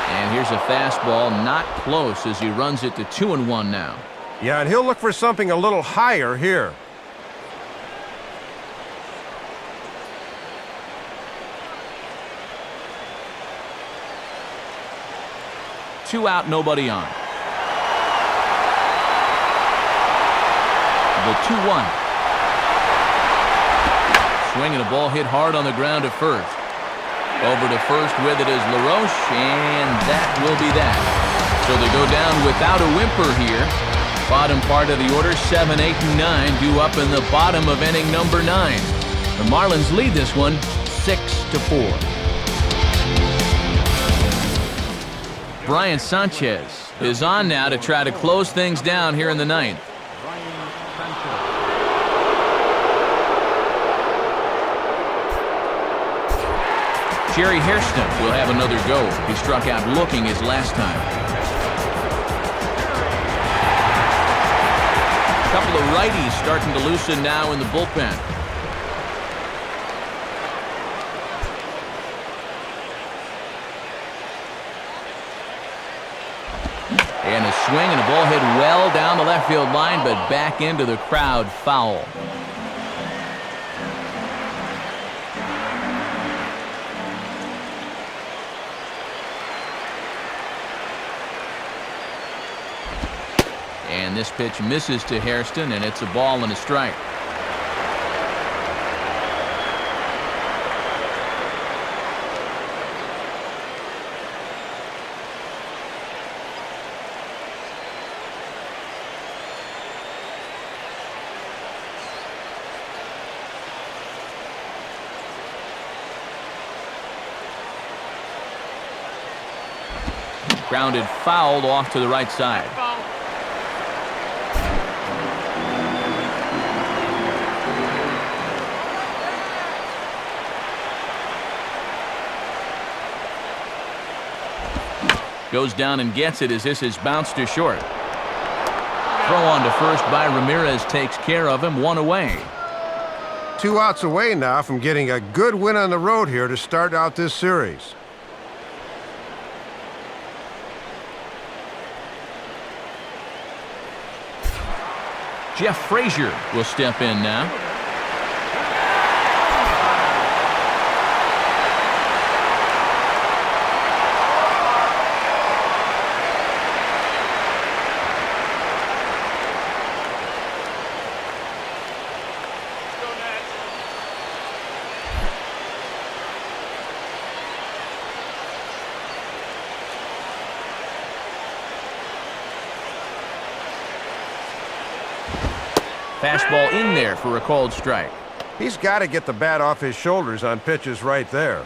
A: And here's a fastball, not close as he runs it to 2-1 now.
B: Yeah, and he'll look for something a little higher here.
A: Two out, nobody on. The 2-1. Swinging a ball hit hard on the ground at first. Over to first with it is LaRoche, and that will be that. So they go down without a whimper here. Bottom part of the order, 7, 8, and 9, due up in the bottom of inning number 9. The Marlins lead this one 6-4. Brian Sanchez is on now to try to close things down here in the 9th. Jerry Hairston will have another go. He struck out looking his last time. A couple of righties starting to loosen now in the bullpen. And a swing and a ball hit well down the left field line, but back into the crowd, foul. And this pitch misses to Hairston, and it's a ball and a strike. Grounded fouled off to the right side. Goes down and gets it as this is bounced to short. Throw on to first by Ramirez takes care of him, one away.
B: 2 outs away now from getting a good win on the road here to start out this series.
A: Jeff Frazier will step in now. Fastball in there for a called strike.
B: He's got to get the bat off his shoulders on pitches right there.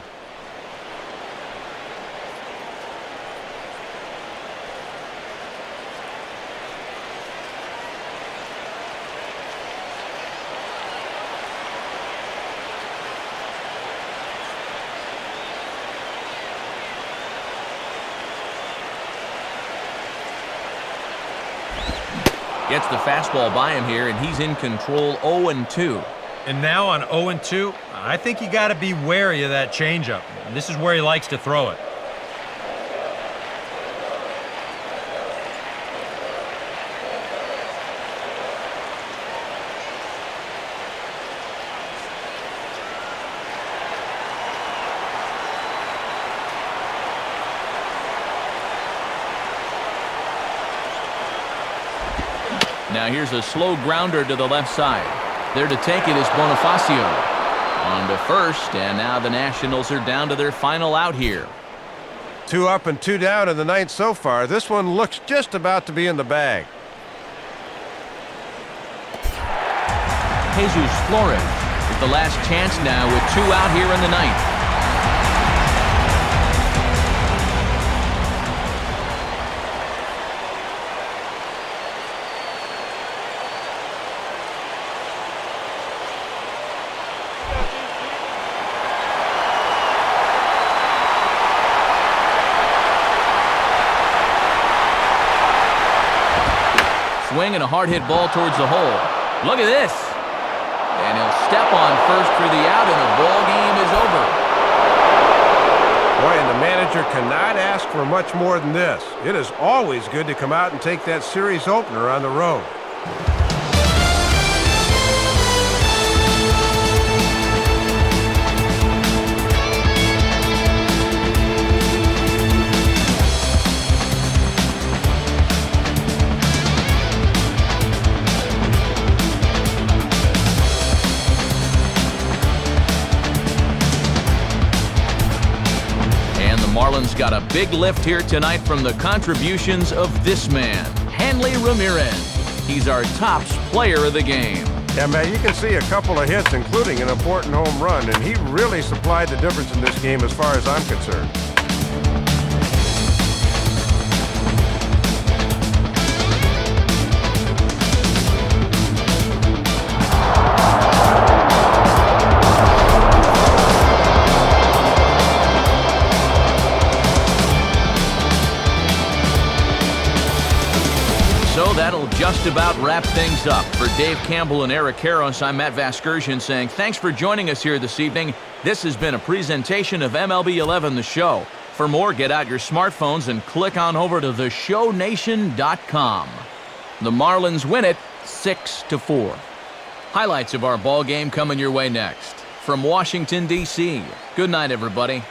A: Gets the fastball by him here, and he's in control 0-2.
C: And now on 0-2, I think you got to be wary of that changeup. This is where he likes to throw it.
A: Now here's a slow grounder to the left side. There to take it is Bonifacio. On to first, and now the Nationals are down to their final out here.
B: 2 up and 2 down in the 9th so far. This one looks just about to be in the bag.
A: Jesus Flores with the last chance now with 2 out here in the 9th. Swing and a hard hit ball towards the hole. Look at this. And he'll step on first for the out, and the ball game is over.
B: Boy, and the manager manager cannot ask for much more than this. It is always good to come out and take that series opener on the road.
A: Marlins got a big lift here tonight from the contributions of this man, Hanley Ramirez. He's our tops player of the game.
B: Yeah, man, you can see a couple of hits, including an important home run, and he really supplied the difference in this game as far as I'm concerned.
A: So that'll just about wrap things up. For Dave Campbell and Eric Karros, I'm Matt Vasgersian saying thanks for joining us here this evening. This has been a presentation of MLB 11 The Show. For more, get out your smartphones and click on over to theshownation.com. The Marlins win it 6-4. Highlights of our ball game coming your way next. From Washington, D.C., good night, everybody.